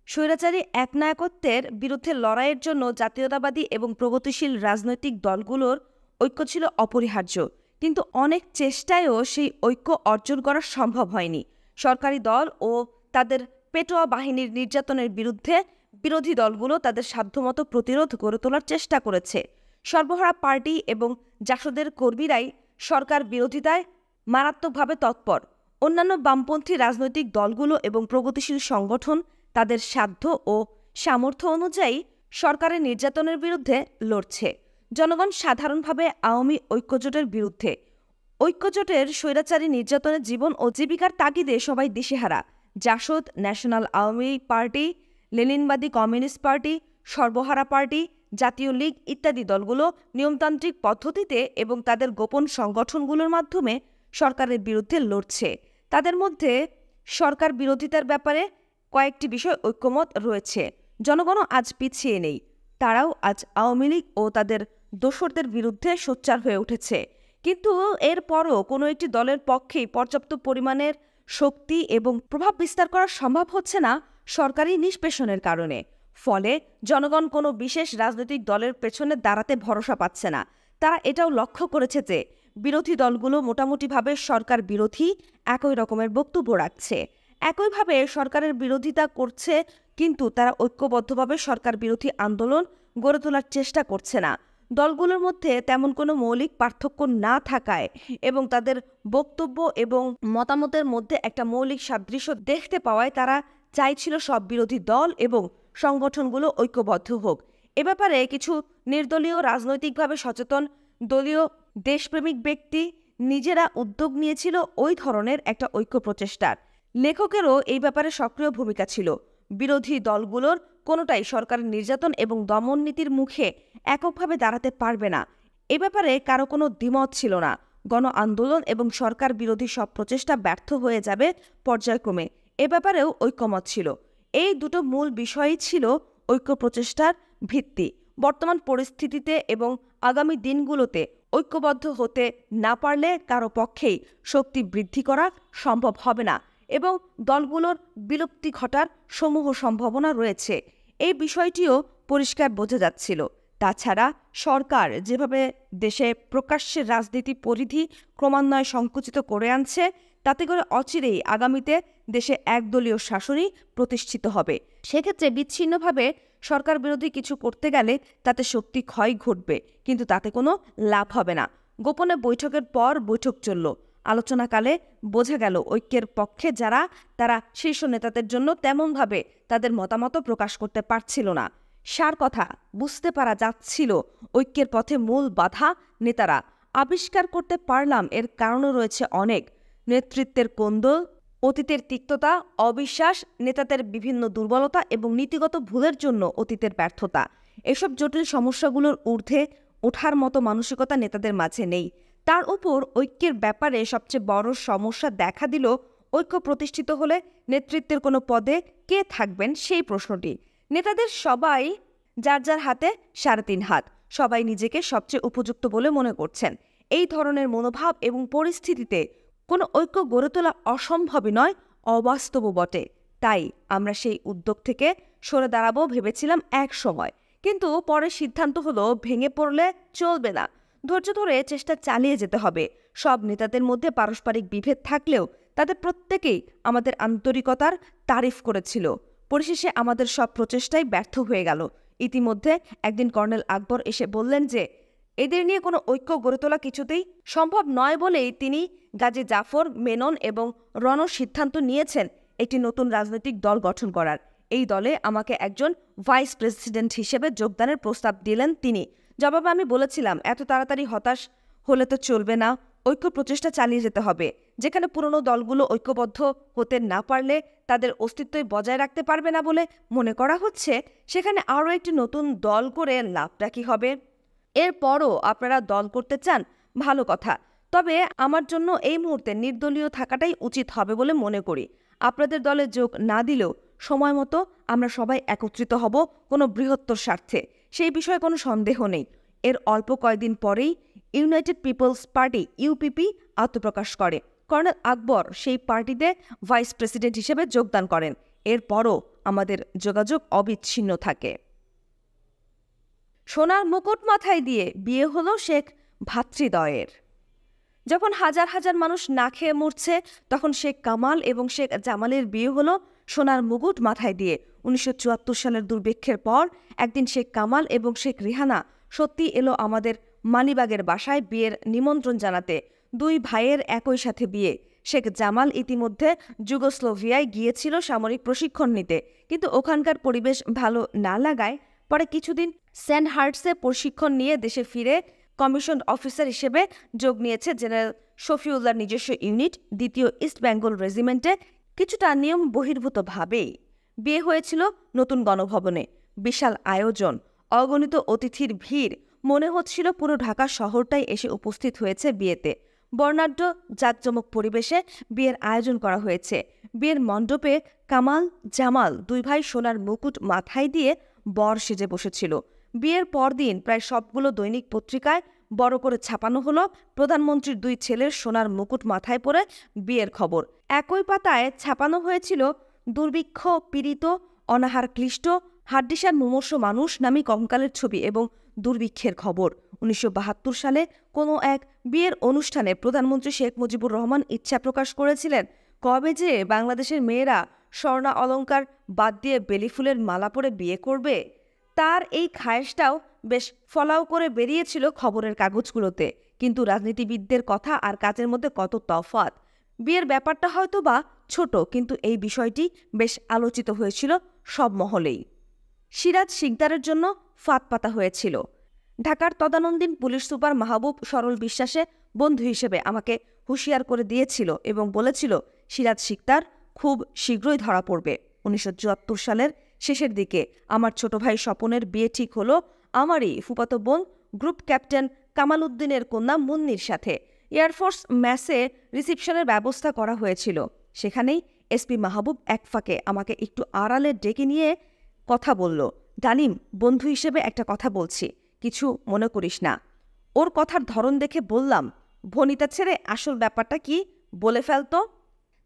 স্বৈরাচারী একনায়কত্বের বিরুদ্ধে লড়াইয়ের জন্য জাতীয়তাবাদী এবং প্রগতিশীল রাজনৈতিক দলগুলোর ঐক্য ছিল অপরিহার্য, কিন্তু অনেক চেষ্টায়ও সেই ঐক্য অর্জন করা সম্ভব হয়নি। সরকারি দল ও তাদের পেটোয়া বাহিনীর নির্যাতনের বিরুদ্ধে বিরোধী দলগুলো তাদের সাধ্যমতো প্রতিরোধ গড়ে তোলার চেষ্টা করেছে। সর্বহারা পার্টি এবং জাসদের কর্মীরাই সরকার বিরোধিতায় মারাত্মকভাবে তৎপর। অন্যান্য বামপন্থী রাজনৈতিক দলগুলো এবং প্রগতিশীল সংগঠন তাদের সাধ্য ও সামর্থ্য অনুযায়ী সরকারের নির্যাতনের বিরুদ্ধে লড়ছে। জনগণ সাধারণভাবে আওয়ামী ঐক্যজোটের বিরুদ্ধে। ঐক্যজোটের স্বৈরাচারী নির্যাতনের জীবন ও জীবিকার তাগিদে সবাই দিশেহারা। Jasad, National Awami Party, Leninbadi Communist Party, Sarbahara Party, Jatiya League ইত্যাদি দলগুলো নিয়মতান্ত্রিক পদ্ধতিতে এবং তাদের গোপন সংগঠনগুলোর মাধ্যমে সরকারের বিরুদ্ধে লড়ছে। তাদের মধ্যে সরকার বিরোধিতার ব্যাপারে কয়েকটি বিষয় ঐক্যমত রয়েছে। জনগণও আজ পিছিয়ে নেই, তারাও আজ আওয়ামী লীগ ও তাদের দোসরদের বিরুদ্ধে সোচ্চার হয়ে উঠেছে। কিন্তু এরপরও কোনো একটি দলের পক্ষেই পর্যাপ্ত পরিমাণের শক্তি এবং প্রভাব বিস্তার করা সম্ভব হচ্ছে না সরকারি নিষ্পেষণের কারণে। ফলে জনগণ কোনো বিশেষ রাজনৈতিক দলের পেছনে দাঁড়াতে ভরসা পাচ্ছে না। তারা এটাও লক্ষ্য করেছে যে বিরোধী দলগুলো মোটামুটিভাবে সরকার বিরোধী একই রকমের বক্তব্য রাখছে, একইভাবে সরকারের বিরোধিতা করছে, কিন্তু তারা ঐক্যবদ্ধভাবে সরকার বিরোধী আন্দোলন গড়ে তোলার চেষ্টা করছে না। দলগুলোর মধ্যে তেমন কোনো মৌলিক পার্থক্য না থাকায় এবং তাদের বক্তব্য এবং মতামতের মধ্যে একটা মৌলিক সাদৃশ্য দেখতে পাওয়ায় তারা চাইছিল সব বিরোধী দল এবং সংগঠনগুলো ঐক্যবদ্ধ হোক। এ ব্যাপারে কিছু নির্দলীয় রাজনৈতিকভাবে সচেতন দলীয় দেশপ্রেমিক ব্যক্তি নিজেরা উদ্যোগ নিয়েছিল ওই ধরনের একটা ঐক্য প্রচেষ্টার। লেখকেরও এই ব্যাপারে সক্রিয় ভূমিকা ছিল। বিরোধী দলগুলোর কোনোটাই সরকারের নির্যাতন এবং দমন নীতির মুখে এককভাবে দাঁড়াতে পারবে না, এ ব্যাপারে কারো কোনো দ্বিমত ছিল না। গণ আন্দোলন এবং সরকার বিরোধী সব প্রচেষ্টা ব্যর্থ হয়ে যাবে পর্যায়ক্রমে, এ ব্যাপারেও ঐক্যমত ছিল। এই দুটো মূল বিষয়ই ছিল ঐক্য প্রচেষ্টার ভিত্তি। বর্তমান পরিস্থিতিতে এবং আগামী দিনগুলোতে ঐক্যবদ্ধ হতে না পারলে কারো পক্ষেই শক্তি বৃদ্ধি করা সম্ভব হবে না এবং দলগুলোর বিলুপ্তি ঘটার সমূহ সম্ভাবনা রয়েছে। এই বিষয়টিও পরিষ্কার বোঝা যাচ্ছিল। তাছাড়া সরকার যেভাবে দেশে প্রকাশ্যে রাজনীতি পরিধি ক্রমান্বয়ে সংকুচিত করে আনছে, তাতে করে অচিরেই আগামীতে দেশে একদলীয় শাসনই প্রতিষ্ঠিত হবে। সেক্ষেত্রে বিচ্ছিন্নভাবে সরকার বিরোধী কিছু করতে গেলে তাতে শক্তি ক্ষয় ঘটবে, কিন্তু তাতে কোনো লাভ হবে না। গোপনে বৈঠকের পর বৈঠক চলল। আলোচনাকালে বোঝা গেল ঐক্যের পক্ষে যারা, তারা শীর্ষ নেতাদের জন্য তেমনভাবে তাদের মতামত প্রকাশ করতে পারছিল না। সার কথা বুঝতে পারা যাচ্ছিল ঐক্যের পথে মূল বাধা নেতারা। আবিষ্কার করতে পারলাম এর কারণও রয়েছে অনেক। নেতৃত্বের কোন্দল, অতীতের তিক্ততা, অবিশ্বাস, নেতাদের বিভিন্ন দুর্বলতা এবং নীতিগত ভুলের জন্য অতীতের ব্যর্থতা। এসব জটিল সমস্যাগুলোর ঊর্ধ্বে ওঠার মতো মানসিকতা নেতাদের মাঝে নেই। তার উপর ঐক্যের ব্যাপারে সবচেয়ে বড় সমস্যা দেখা দিল ঐক্য প্রতিষ্ঠিত হলে নেতৃত্বের কোনো পদে কে থাকবেন সেই প্রশ্নটি। নেতাদের সবাই যার যার হাতে 3.5 হাত, সবাই নিজেকে সবচেয়ে উপযুক্ত বলে মনে করছেন। এই ধরনের মনোভাব এবং পরিস্থিতিতে কোনো ঐক্য গড়ে তোলা অসম্ভবই নয়, অবাস্তবও বটে। তাই আমরা সেই উদ্যোগ থেকে সরে দাঁড়াবো ভেবেছিলাম এক সময়, কিন্তু পরে সিদ্ধান্ত হলো ভেঙে পড়লে চলবে না, ধৈর্য ধরে চেষ্টা চালিয়ে যেতে হবে। সব নেতাদের মধ্যে পারস্পরিক বিভেদ থাকলেও তাদের প্রত্যেকেই আমাদের আন্তরিকতার তারিফ করেছিল। পরিশেষে আমাদের সব প্রচেষ্টাই ব্যর্থ হয়ে গেল। ইতিমধ্যে একদিন কর্নেল আকবর এসে বললেন যে এদের নিয়ে কোনো ঐক্য গড়ে তোলা কিছুতেই সম্ভব নয় বলেই তিনি, গাজী জাফর, মেনন এবং রণ সিদ্ধান্ত নিয়েছেন একটি নতুন রাজনৈতিক দল গঠন করার। এই দলে আমাকে একজন ভাইস প্রেসিডেন্ট হিসেবে যোগদানের প্রস্তাব দিলেন তিনি। জবাবে আমি বলেছিলাম, এত তাড়াতাড়ি হতাশ হলে তো চলবে না, ঐক্য প্রচেষ্টা চালিয়ে যেতে হবে। যেখানে পুরনো দলগুলো ঐক্যবদ্ধ হতে না পারলে তাদের অস্তিত্বই বজায় রাখতে পারবে না বলে মনে করা হচ্ছে, সেখানে আরও একটি নতুন দল করে লাভটা কী হবে? এরপরও আপনারা দল করতে চান, ভালো কথা, তবে আমার জন্য এই মুহূর্তে নির্দলীয় থাকাটাই উচিত হবে বলে মনে করি। আপনাদের দলে যোগ না দিলেও সময় মতো আমরা সবাই একত্রিত হব কোনো বৃহত্তর স্বার্থে, সেই বিষয়ে কোনো সন্দেহ নেই। এর অল্প কয়েকদিন পরেই ইউনাইটেড পিপলস পার্টি ইউপিপি আত্মপ্রকাশ করে। কর্নেল আকবর সেই পার্টিতে ভাইস প্রেসিডেন্ট হিসেবে যোগদান করেন। এরপরও আমাদের যোগাযোগ অবিচ্ছিন্ন থাকে। সোনার মুকুট মাথায় দিয়ে বিয়ে হলো শেখ ভাতৃদ্বয়ের। যখন হাজার হাজার মানুষ না খেয়ে মরছে, তখন শেখ কামাল এবং শেখ জামালের বিয়ে হলো সোনার মুকুট মাথায় দিয়ে। 1974 সালের দুর্ভিক্ষের পর একদিন শেখ কামাল এবং শেখ রিহানা সত্যি এলো আমাদের মালিবাগের বাসায় বিয়ের নিমন্ত্রণ জানাতে। দুই ভাইয়ের একই সাথে বিয়ে। শেখ জামাল ইতিমধ্যে যুগোস্লোভিয়ায় গিয়েছিল সামরিক প্রশিক্ষণ নিতে, কিন্তু ওখানকার পরিবেশ ভালো না লাগায় পরে কিছুদিন স্যান্ডহার্টসে প্রশিক্ষণ নিয়ে দেশে ফিরে কমিশন অফিসার হিসেবে যোগ নিয়েছে জেনারেল শফিউল্লাহর নিজস্ব ইউনিট 2য় ইস্ট বেঙ্গল রেজিমেন্টে। কিছুটা নিয়ম বহির্ভূতভাবেই বিয়ে হয়েছিল নতুন গণভবনে। বিশাল আয়োজন, অগণিত অতিথির ভিড়, মনে হচ্ছিল পুরো ঢাকা শহরটাই এসে উপস্থিত হয়েছে বিয়েতে। বর্ণাঢ্য জাঁকজমক পরিবেশে বিয়ের আয়োজন করা হয়েছে। বিয়ের মণ্ডপে কামাল জামাল দুই ভাই সোনার মুকুট মাথায় দিয়ে বর সেজে বসেছিল। বিয়ের পরদিন প্রায় সবগুলো দৈনিক পত্রিকায় বড় করে ছাপানো হলো প্রধানমন্ত্রীর দুই ছেলের সোনার মুকুট মাথায় পরে বিয়ের খবর। একই পাতায় ছাপানো হয়েছিল দুর্ভিক্ষ পীড়িত, অনাহার ক্লিষ্ট, হাড্ডিসার মুমূর্ষ মানুষ নামী কঙ্কালের ছবি এবং দুর্ভিক্ষের খবর। 1972 সালে কোনো এক বিয়ের অনুষ্ঠানে প্রধানমন্ত্রী শেখ মুজিবুর রহমান ইচ্ছা প্রকাশ করেছিলেন, কবে যে বাংলাদেশের মেয়েরা স্বর্ণা অলংকার বাদ দিয়ে বেলি ফুলের মালা পরে বিয়ে করবে। তার এই খায়েশটাও বেশ ফলাও করে বেরিয়েছিল খবরের কাগজগুলোতে। কিন্তু রাজনীতিবিদদের কথা আর কাজের মধ্যে কত তফাৎ। বিয়ের ব্যাপারটা হয়তো বা ছোট, কিন্তু এই বিষয়টি বেশ আলোচিত হয়েছিল সব মহলেই। সিরাজ শিকদারের জন্য ফাঁদ পাতা হয়েছিল। ঢাকার তদানীন্তন পুলিশ সুপার মাহবুব সরল বিশ্বাসে বন্ধু হিসেবে আমাকে হুঁশিয়ার করে দিয়েছিল এবং বলেছিল সিরাজ শিকদার খুব শীঘ্রই ধরা পড়বে। 1974 সালের শেষের দিকে আমার ছোট ভাই স্বপনের বিয়ে ঠিক হলো আমারই ফুফাতো বোন গ্রুপ ক্যাপ্টেন কামাল উদ্দিনের কন্যা মুন্নির সাথে। এয়ারফোর্স ম্যাসে রিসিপশনের ব্যবস্থা করা হয়েছিল। সেখানেই এসপি মাহবুব এক ফাঁকে আমাকে একটু আড়ালে ডেকে নিয়ে কথা বলল। ডালিম, বন্ধু হিসেবে একটা কথা বলছি, কিছু মনে করিস না। ওর কথার ধরন দেখে বললাম, ভনিতা ছেড়ে আসল ব্যাপারটা কি বলে ফেলতো।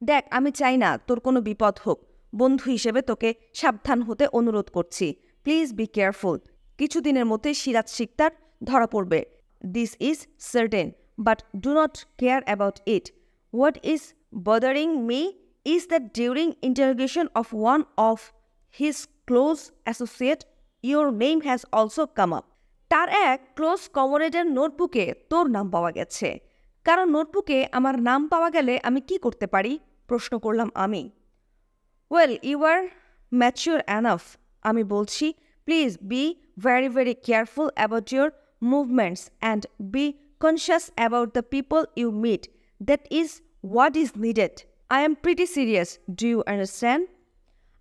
দেখ, আমি চাই না তোর কোনো বিপদ হোক। বন্ধু হিসেবে তোকে সাবধান হতে অনুরোধ করছি। Please be careful. কিছুদিনের মধ্যে সিরাজ শিকদার ধরা পড়বে। This is certain, but do not care about it. What is bothering me is that during interrogation of one of his close associate your name has also come up. তার এক ক্লোজ কমরেডের নোটবুকে তোর নাম পাওয়া গেছে। কারণ নোটবুকে আমার নাম পাওয়া গেলে আমি কি করতে পারি? প্রশ্ন করলাম আমি। Well, you are mature enough. আমি বলছি, please be very very careful about your movements and be conscious about the people you meet. That is what is needed. I am pretty serious, do you understand?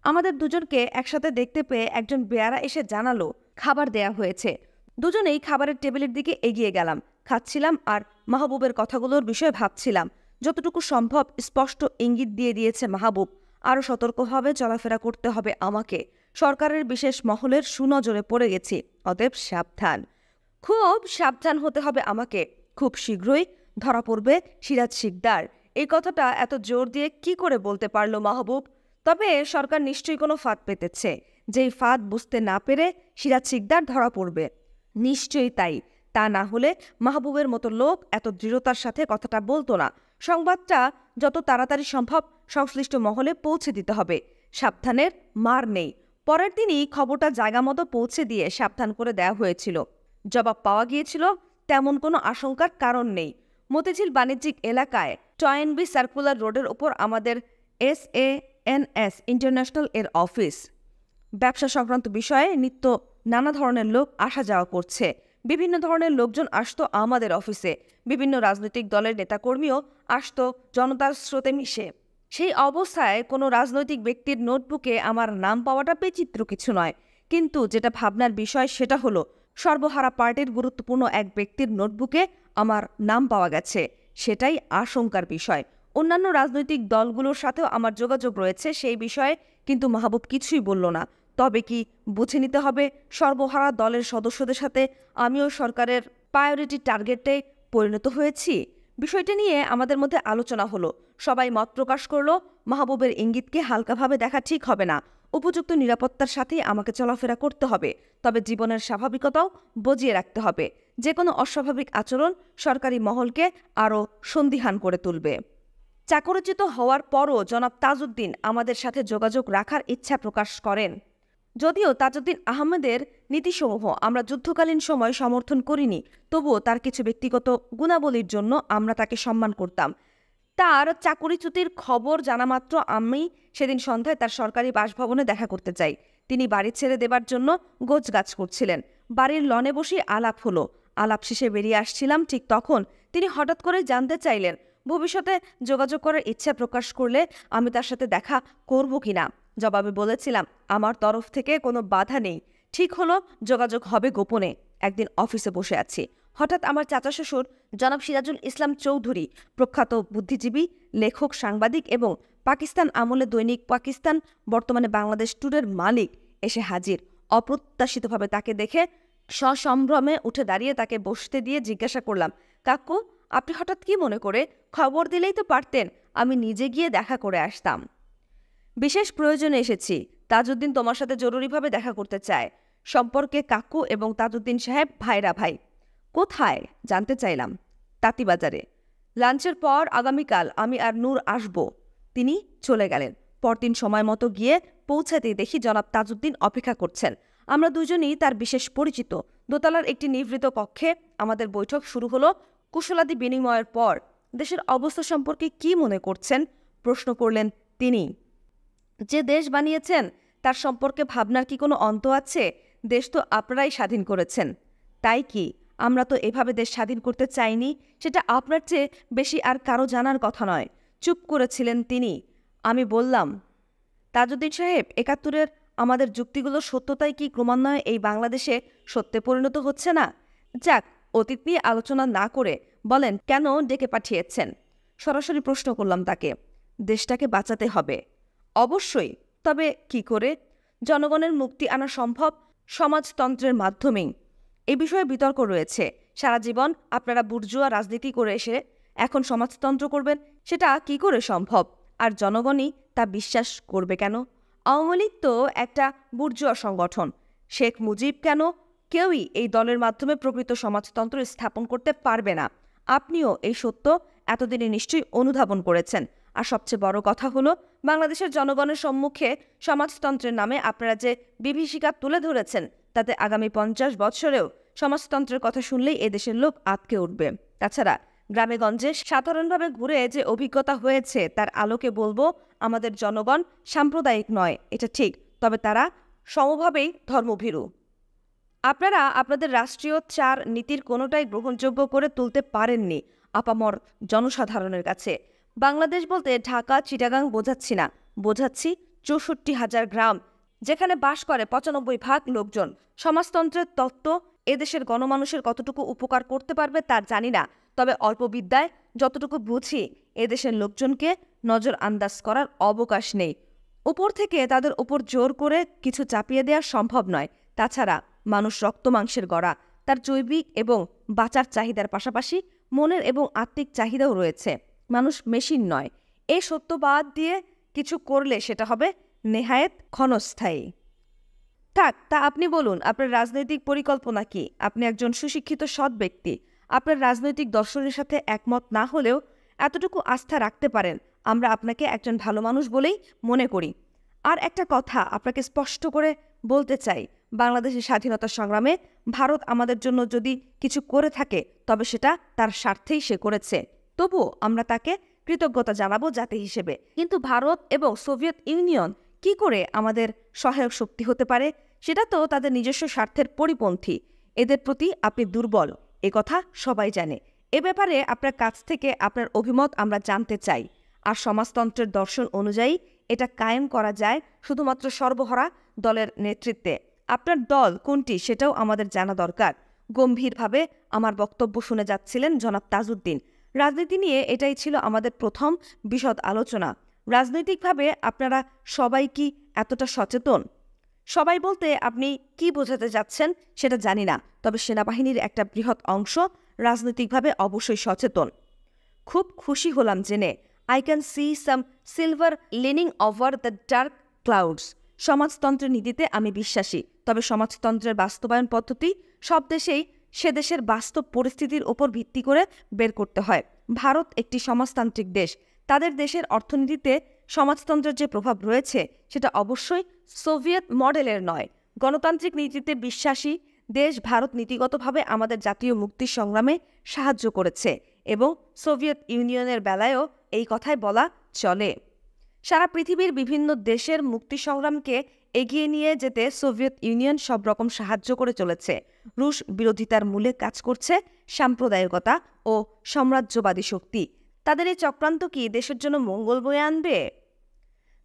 আমাদের দুজনকে একসাথে দেখতে পেয়ে একজন বেয়ারা এসে জানালো খাবার দেয়া হয়েছে। দুজনেই খাবারের টেবিলের দিকে এগিয়ে গেলাম। খাচ্ছিলাম আর মাহবুবের কথাগুলোর বিষয়ে ভাবছিলাম। যতটুকু সম্ভব স্পষ্ট ইঙ্গিত দিয়ে দিয়েছে মাহবুব, আরও সতর্কভাবে চলাফেরা করতে হবে আমাকে। সরকারের বিশেষ মহলের সুনজরে পড়ে গেছি, অতএব সাবধান। খুব সাবধান হতে হবে আমাকে। খুব শীঘ্রই ধরা পড়বে সিরাজ শিকদার। এই কথাটা এত জোর দিয়ে কি করে বলতে পারলো মাহবুব? তবে সরকার নিশ্চয়ই কোনো ফাঁদ পেতেছে, যেই ফাঁদ বুঝতে না পেরে সিরাজ শিকদার ধরা পড়বে। নিশ্চয়ই তাই। তা না হলে মাহবুবের মতো লোক এত দৃঢ়তার সাথে কথাটা বলতো না। সংবাদটা যত তাড়াতাড়ি সম্ভব সংশ্লিষ্ট মহলে পৌঁছে দিতে হবে। সাবধানের মার নেই। পরের দিনই খবরটা জায়গা মতো পৌঁছে দিয়ে সাবধান করে দেওয়া হয়েছিল। জবাব পাওয়া গিয়েছিল তেমন কোনো আশঙ্কার কারণ নেই। মতিঝিল বাণিজ্যিক এলাকায় টয়েনবি সার্কুলার রোডের ওপর আমাদের SAS ইন্টারন্যাশনাল এর অফিস। ব্যবসা সংক্রান্ত বিষয়ে নিত্য নানা ধরনের লোক আসা যাওয়া করছে। বিভিন্ন ধরনের লোকজন আসতো আমাদের অফিসে। বিভিন্ন রাজনৈতিক দলের নেতাকর্মীও আসতো জনতার স্রোতে মিশে। সেই অবস্থায় কোনো রাজনৈতিক ব্যক্তির নোটবুকে আমার নাম পাওয়াটা বিচিত্র কিছু নয়। কিন্তু যেটা ভাবনার বিষয় সেটা হলো সর্বহারা পার্টির গুরুত্বপূর্ণ এক ব্যক্তির নোটবুকে আমার নাম পাওয়া গেছে। সেটাই আশঙ্কার বিষয়। অন্যান্য রাজনৈতিক দলগুলোর সাথেও আমার যোগাযোগ রয়েছে সেই বিষয়ে, কিন্তু মাহবুব কিছুই বলল না। তবে কি বুঝে নিতে হবে সর্বহারা দলের সদস্যদের সাথে আমিও সরকারের প্রায়োরিটি টার্গেটে পরিণত হয়েছি? বিষয়টা নিয়ে আমাদের মধ্যে আলোচনা হলো। সবাই মত প্রকাশ করলো মাহবুবের ইঙ্গিতকে হালকাভাবে দেখা ঠিক হবে না। উপযুক্ত নিরাপত্তার সাথেই আমাকে চলাফেরা করতে হবে। তবে জীবনের স্বাভাবিকতাও বজিয়ে রাখতে হবে। যে কোনো অস্বাভাবিক আচরণ সরকারি মহলকে আরও সন্দিহান করে তুলবে। চাকরিচ্যুত হওয়ার পরও জনাব তাজউদ্দিন আমাদের সাথে যোগাযোগ রাখার ইচ্ছা প্রকাশ করেন। যদিও তাজউদ্দিন আহমেদের নীতিসমূহ আমরা যুদ্ধকালীন সময় সমর্থন করিনি, তবুও তার কিছু ব্যক্তিগত গুণাবলীর জন্য আমরা তাকে সম্মান করতাম। তার চাকরিচ্যুতির খবর জানামাত্র আমি সেদিন সন্ধ্যায় তার সরকারি বাসভবনে দেখা করতে চাই। তিনি বাড়ি ছেড়ে দেবার জন্য গোছগাছ করছিলেন। বাড়ির লনে বসে আলাপ হলো। আলাপ শেষে বেরিয়ে আসছিলাম, ঠিক তখন তিনি হঠাৎ করে জানতে চাইলেন ভবিষ্যতে যোগাযোগ করার ইচ্ছা প্রকাশ করলে আমি তার সাথে দেখা করব কিনা। জবাবে বলেছিলাম আমার তরফ থেকে কোনো বাধা নেই। ঠিক হলো যোগাযোগ হবে গোপনে। একদিন অফিসে বসে আছি, হঠাৎ আমার চাচা শ্বশুর জনাব সিরাজুল ইসলাম চৌধুরী, প্রখ্যাত বুদ্ধিজীবী, লেখক, সাংবাদিক এবং পাকিস্তান আমলে দৈনিক পাকিস্তান, বর্তমানে বাংলাদেশ ট্যুরের মালিক, এসে হাজির। অপ্রত্যাশিতভাবে তাকে দেখে সসম্ভ্রমে উঠে দাঁড়িয়ে তাকে বসতে দিয়ে জিজ্ঞাসা করলাম, কাকু আপনি হঠাৎ কি মনে করে? খবর দিলেই তো পারতেন, আমি নিজে গিয়ে দেখা করে আসতাম। বিশেষ প্রয়োজনে এসেছি। তাজউদ্দিন তোমার সাথে জরুরিভাবে দেখা করতে চায়। সম্পর্কে কাকু এবং তাজউদ্দিন সাহেব ভাইরা ভাই। কোথায় জানতে চাইলাম। তাঁতিবাজারে। লাঞ্চের পর আগামীকাল আমি আর নূর আসব। তিনি চলে গেলেন। পরদিন সময় মতো গিয়ে পৌঁছাতেই দেখি জনাব তাজউদ্দিন অপেক্ষা করছেন। আমরা দুজনই তার বিশেষ পরিচিত। দোতলার একটি নিভৃত কক্ষে আমাদের বৈঠক শুরু হলো। কুশলাদি বিনিময়ের পর দেশের অবস্থা সম্পর্কে কি মনে করছেন প্রশ্ন করলেন তিনি। যে দেশ বানিয়েছেন তার সম্পর্কে ভাবনার কি কোনো অন্ত আছে? দেশ তো আপনারাই স্বাধীন করেছেন। তাই কি আমরা তো এভাবে দেশ স্বাধীন করতে চাইনি? সেটা আপনার চেয়ে বেশি আর কারো জানার কথা নয়। চুপ করেছিলেন তিনি। আমি বললাম, তাজউদ্দিন সাহেব, ৭১-এর আমাদের যুক্তিগুলোর সত্যতাই কি ক্রমান্বয়ে এই বাংলাদেশে সত্যে পরিণত হচ্ছে না? যাক, অতীত নিয়ে আলোচনা না করে বলেন কেন ডেকে পাঠিয়েছেন? সরাসরি প্রশ্ন করলাম তাকে। দেশটাকে বাঁচাতে হবে। অবশ্যই, তবে কি করে? জনগণের মুক্তি আনা সম্ভব সমাজতন্ত্রের মাধ্যমেই। এ বিষয়ে বিতর্ক রয়েছে। সারা জীবন আপনারা বুর্জুয়া রাজনীতি করে এসে এখন সমাজতন্ত্র করবেন, সেটা কি করে সম্ভব? আর জনগণই তা বিশ্বাস করবে কেন? আওয়ামী লীগ তো একটা বুর্জুয়া সংগঠন। শেখ মুজিব কেন? কেউই এই দলের মাধ্যমে প্রকৃত সমাজতন্ত্র স্থাপন করতে পারবে না। আপনিও এই সত্য এতদিনে নিশ্চয়ই অনুধাবন করেছেন। আর সবচেয়ে বড় কথা হলো, বাংলাদেশের জনগণের সম্মুখে সমাজতন্ত্রের নামে আপনারা যে বিভীষিকা তুলে ধরেছেন তাতে আগামী 50 বছরেও সমাজতন্ত্রের কথা শুনলেই এদেশের লোক আঁতকে উঠবে। তাছাড়া গ্রামেগঞ্জে সাধারণভাবে ঘুরে যে অভিজ্ঞতা হয়েছে তার আলোকে বলবো, আমাদের জনগণ সাম্প্রদায়িক নয়, এটা ঠিক, তবে তারা সমভাবেই ধর্মভীরু। আপনারা আপনাদের রাষ্ট্রীয় 4 নীতির কোনোটাই গ্রহণযোগ্য করে তুলতে পারেননি আপামর জনসাধারণের কাছে। বাংলাদেশ বলতে ঢাকা চিটাগাং বোঝাচ্ছি না, বোঝাচ্ছি 64,000 গ্রাম, যেখানে বাস করে 95% লোকজন। সমাজতন্ত্রের তত্ত্ব এদেশের গণমানুষের কতটুকু উপকার করতে পারবে তা জানি না, তবে অল্প বিদ্যায় যতটুকু বুঝি এদেশের লোকজনকে নজর আন্দাজ করার অবকাশ নেই। উপর থেকে তাদের উপর জোর করে কিছু চাপিয়ে দেওয়া সম্ভব নয়। তাছাড়া মানুষ রক্ত মাংসের গড়া, তার জৈবিক এবং বাঁচার চাহিদার পাশাপাশি মনের এবং আত্মিক চাহিদাও রয়েছে। মানুষ মেশিন নয়। এই সত্যবাদ দিয়ে কিছু করলে সেটা হবে নেহায়েত ক্ষণস্থায়ী। থাক, তা আপনি বলুন, আপনার রাজনৈতিক পরিকল্পনা কি? আপনি একজন সুশিক্ষিত সৎ ব্যক্তি। আপনার রাজনৈতিক দর্শনের সাথে একমত না হলেও এতটুকু আস্থা রাখতে পারেন, আমরা আপনাকে একজন ভালো মানুষ বলেই মনে করি। আর একটা কথা আপনাকে স্পষ্ট করে বলতে চাই, বাংলাদেশের স্বাধীনতা সংগ্রামে ভারত আমাদের জন্য যদি কিছু করে থাকে তবে সেটা তার স্বার্থেই সে করেছে। তবুও আমরা তাকে কৃতজ্ঞতা জানাবো জাতি হিসেবে। কিন্তু ভারত এবং সোভিয়েত ইউনিয়ন কি করে আমাদের সহায়ক শক্তি হতে পারে? সেটা তো তাদের নিজস্ব স্বার্থের পরিপন্থী। এদের প্রতি আপনি দুর্বল, কথা সবাই জানে। এ ব্যাপারে আপনার কাছ থেকে আপনার অভিমত আমরা জানতে চাই। আর সমাজতন্ত্রের দর্শন অনুযায়ী এটা কায়েম করা যায় শুধুমাত্র সর্বহারা দলের নেতৃত্বে। আপনার দল কোনটি সেটাও আমাদের জানা দরকার। গম্ভীরভাবে আমার বক্তব্য শুনে যাচ্ছিলেন জনাব তাজউদ্দিন। রাজনীতি নিয়ে এটাই ছিল আমাদের প্রথম বিশদ আলোচনা। রাজনৈতিকভাবে আপনারা সবাই কি এতটা সচেতন? সবাই বলতে আপনি কি বোঝাতে যাচ্ছেন সেটা জানি না, তবে সেনাবাহিনীর একটা বৃহৎ অংশ রাজনৈতিকভাবে অবশ্যই সচেতন। খুব খুশি হলাম জেনে। I can see some silver lining over the dark clouds. সমাজতন্ত্রের নীতিতে আমি বিশ্বাসী, তবে সমাজতন্ত্রের বাস্তবায়ন পদ্ধতি সব দেশেই সে দেশের বাস্তব পরিস্থিতির ওপর ভিত্তি করে বের করতে হয়। ভারত একটি সমাজতান্ত্রিক দেশ। তাদের দেশের অর্থনীতিতে সমাজতন্ত্রের যে প্রভাব রয়েছে সেটা অবশ্যই সোভিয়েত মডেলের নয়। গণতান্ত্রিক নীতিতে বিশ্বাসী দেশ ভারত নীতিগতভাবে আমাদের জাতীয় মুক্তি সংগ্রামে সাহায্য করেছে এবং সোভিয়েত ইউনিয়নের বেলায়ও এই কথাই বলা চলে। সারা পৃথিবীর বিভিন্ন দেশের মুক্তি সংগ্রামকে এগিয়ে নিয়ে যেতে সোভিয়েত ইউনিয়ন সব রকম সাহায্য করে চলেছে। রুশ বিরোধিতার মূলে কাজ করছে সাম্প্রদায়িকতা ও সাম্রাজ্যবাদী শক্তি। তাদের এই চক্রান্ত কি দেশের জন্য মঙ্গল বয়ে আনবে?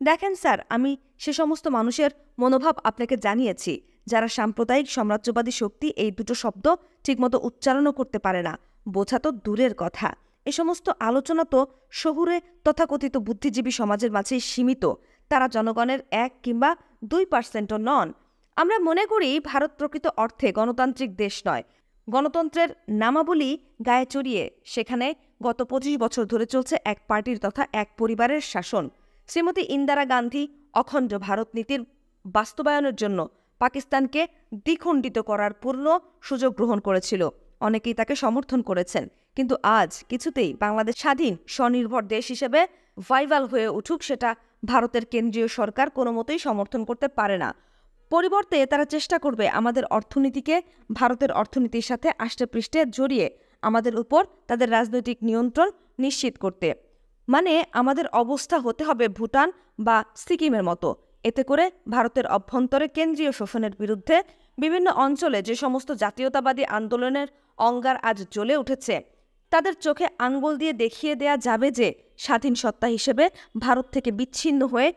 দেখেন স্যার, আমি সে সমস্ত মানুষের মনোভাব আপনাকে জানিয়েছি যারা সাম্প্রদায়িক সাম্রাজ্যবাদী শক্তি এই দুটো শব্দ ঠিকমতো উচ্চারণও করতে পারে না। বোঝা তো দূরের কথা। এ সমস্ত আলোচনা তো শহুরে তথাকথিত বুদ্ধিজীবী সমাজের মাঝেই সীমিত। তারা জনগণের 1 কিংবা 2%ও নন। আমরা মনে করি ভারত প্রকৃত অর্থে গণতান্ত্রিক দেশ নয়। গণতন্ত্রের নামাবলী গায়ে চড়িয়ে সেখানে গত 25 বছর ধরে চলছে এক পার্টির তথা এক পরিবারের শাসন। শ্রীমতী ইন্দিরা গান্ধী অখণ্ড ভারত নীতির বাস্তবায়নের জন্য পাকিস্তানকে দ্বিখণ্ডিত করার পূর্ণ সুযোগ গ্রহণ করেছিল। অনেকেই তাকে সমর্থন করেছেন, কিন্তু আজ কিছুতেই বাংলাদেশ স্বাধীন স্বনির্ভর দেশ হিসেবে ভাইভাল হয়ে উঠুক সেটা ভারতের কেন্দ্রীয় সরকার কোনো মতেই সমর্থন করতে পারে না। পরিবর্তে তারা চেষ্টা করবে আমাদের অর্থনীতিকে ভারতের অর্থনীতির সাথে আষ্টেপৃষ্ঠে জড়িয়ে আমাদের উপর তাদের রাজনৈতিক নিয়ন্ত্রণ নিশ্চিত করতে। মানে আমাদের অবস্থা হতে হবে ভুটান বা সিকিমের মতো। এতে করে ভারতের অভ্যন্তরে কেন্দ্রীয় শোষণের বিরুদ্ধে বিভিন্ন অঞ্চলে যে সমস্ত জাতীয়তাবাদী আন্দোলনের অঙ্গার আজ জ্বলে উঠেছে তাদের চোখে আঙ্গুল দিয়ে দেখিয়ে দেয়া যাবে যে স্বাধীন সত্তা হিসেবে ভারত থেকে বিচ্ছিন্ন হয়ে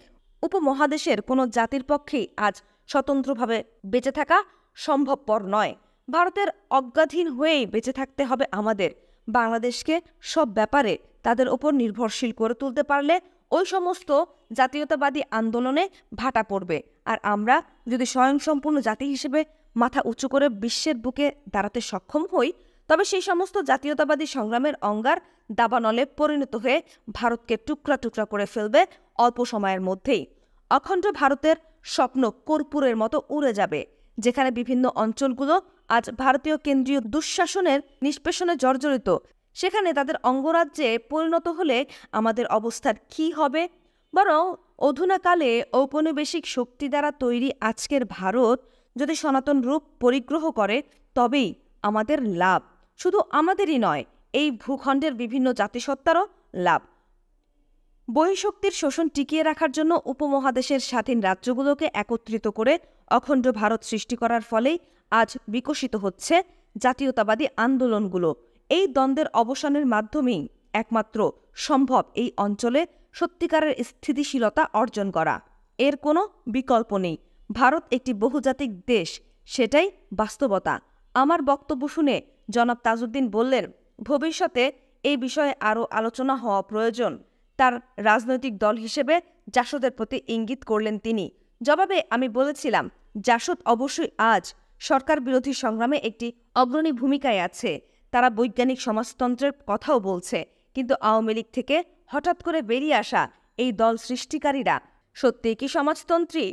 উপমহাদেশের কোনো জাতির পক্ষেই আজ স্বতন্ত্রভাবে বেঁচে থাকা সম্ভবপর নয়। ভারতের অজ্ঞাধীন হয়েই বেঁচে থাকতে হবে আমাদের। বাংলাদেশকে সব ব্যাপারে তাদের ওপর নির্ভরশীল করে তুলতে পারলে ওই সমস্ত জাতীয়তাবাদী আন্দোলনে ভাটা পড়বে। আর আমরা যদি স্বয়ংসম্পূর্ণ জাতি হিসেবে মাথা উঁচু করে বিশ্বের বুকে দাঁড়াতে সক্ষম হই তবে সেই সমস্ত জাতীয়তাবাদী সংগ্রামের অঙ্গার দাবানলে পরিণত হয়ে ভারতকে টুকরা টুকরা করে ফেলবে অল্প সময়ের মধ্যেই। অখণ্ড ভারতের স্বপ্ন কর্পূরের মতো উড়ে যাবে। যেখানে বিভিন্ন অঞ্চলগুলো আজ ভারতীয় কেন্দ্রীয় দুঃশাসনের নিষ্পেষণে জর্জরিত, সেখানে তাদের অঙ্গরাজ্যে পরিণত হলে আমাদের অবস্থার কি হবে? বরং অধুনাকালে ঔপনিবেশিক শক্তি দ্বারা তৈরি আজকের ভারত যদি সনাতন রূপ পরিগ্রহ করে তবেই আমাদের লাভ, শুধু আমাদেরই নয়, এই ভূখণ্ডের বিভিন্ন জাতিসত্তারও লাভ। বহিঃশক্তির শোষণ টিকিয়ে রাখার জন্য উপমহাদেশের স্বাধীন রাজ্যগুলোকে একত্রিত করে অখণ্ড ভারত সৃষ্টি করার ফলেই আজ বিকশিত হচ্ছে জাতীয়তাবাদী আন্দোলনগুলো। এই দ্বন্দ্বের অবসানের মাধ্যমেই একমাত্র সম্ভব এই অঞ্চলে সত্যিকারের স্থিতিশীলতা অর্জন করা। এর কোনো বিকল্প নেই। ভারত একটি বহুজাতিক দেশ, সেটাই বাস্তবতা। আমার বক্তব্য শুনে জনাব তাজউদ্দিন বললেন, ভবিষ্যতে এই বিষয়ে আরও আলোচনা হওয়া প্রয়োজন। তার রাজনৈতিক দল হিসেবে জাসদের প্রতি ইঙ্গিত করলেন তিনি। জবাবে আমি বলেছিলাম, জাসদ অবশ্যই আজ সরকার বিরোধী সংগ্রামে একটি অগ্রণী ভূমিকায় আছে। তারা বৈজ্ঞানিক সমাজতন্ত্রের কথাও বলছে, কিন্তু আওয়ামী লীগ থেকে হঠাৎ করে বেরিয়ে আসা এই দল সৃষ্টিকারীরা সত্যিই কি সমাজতন্ত্রী?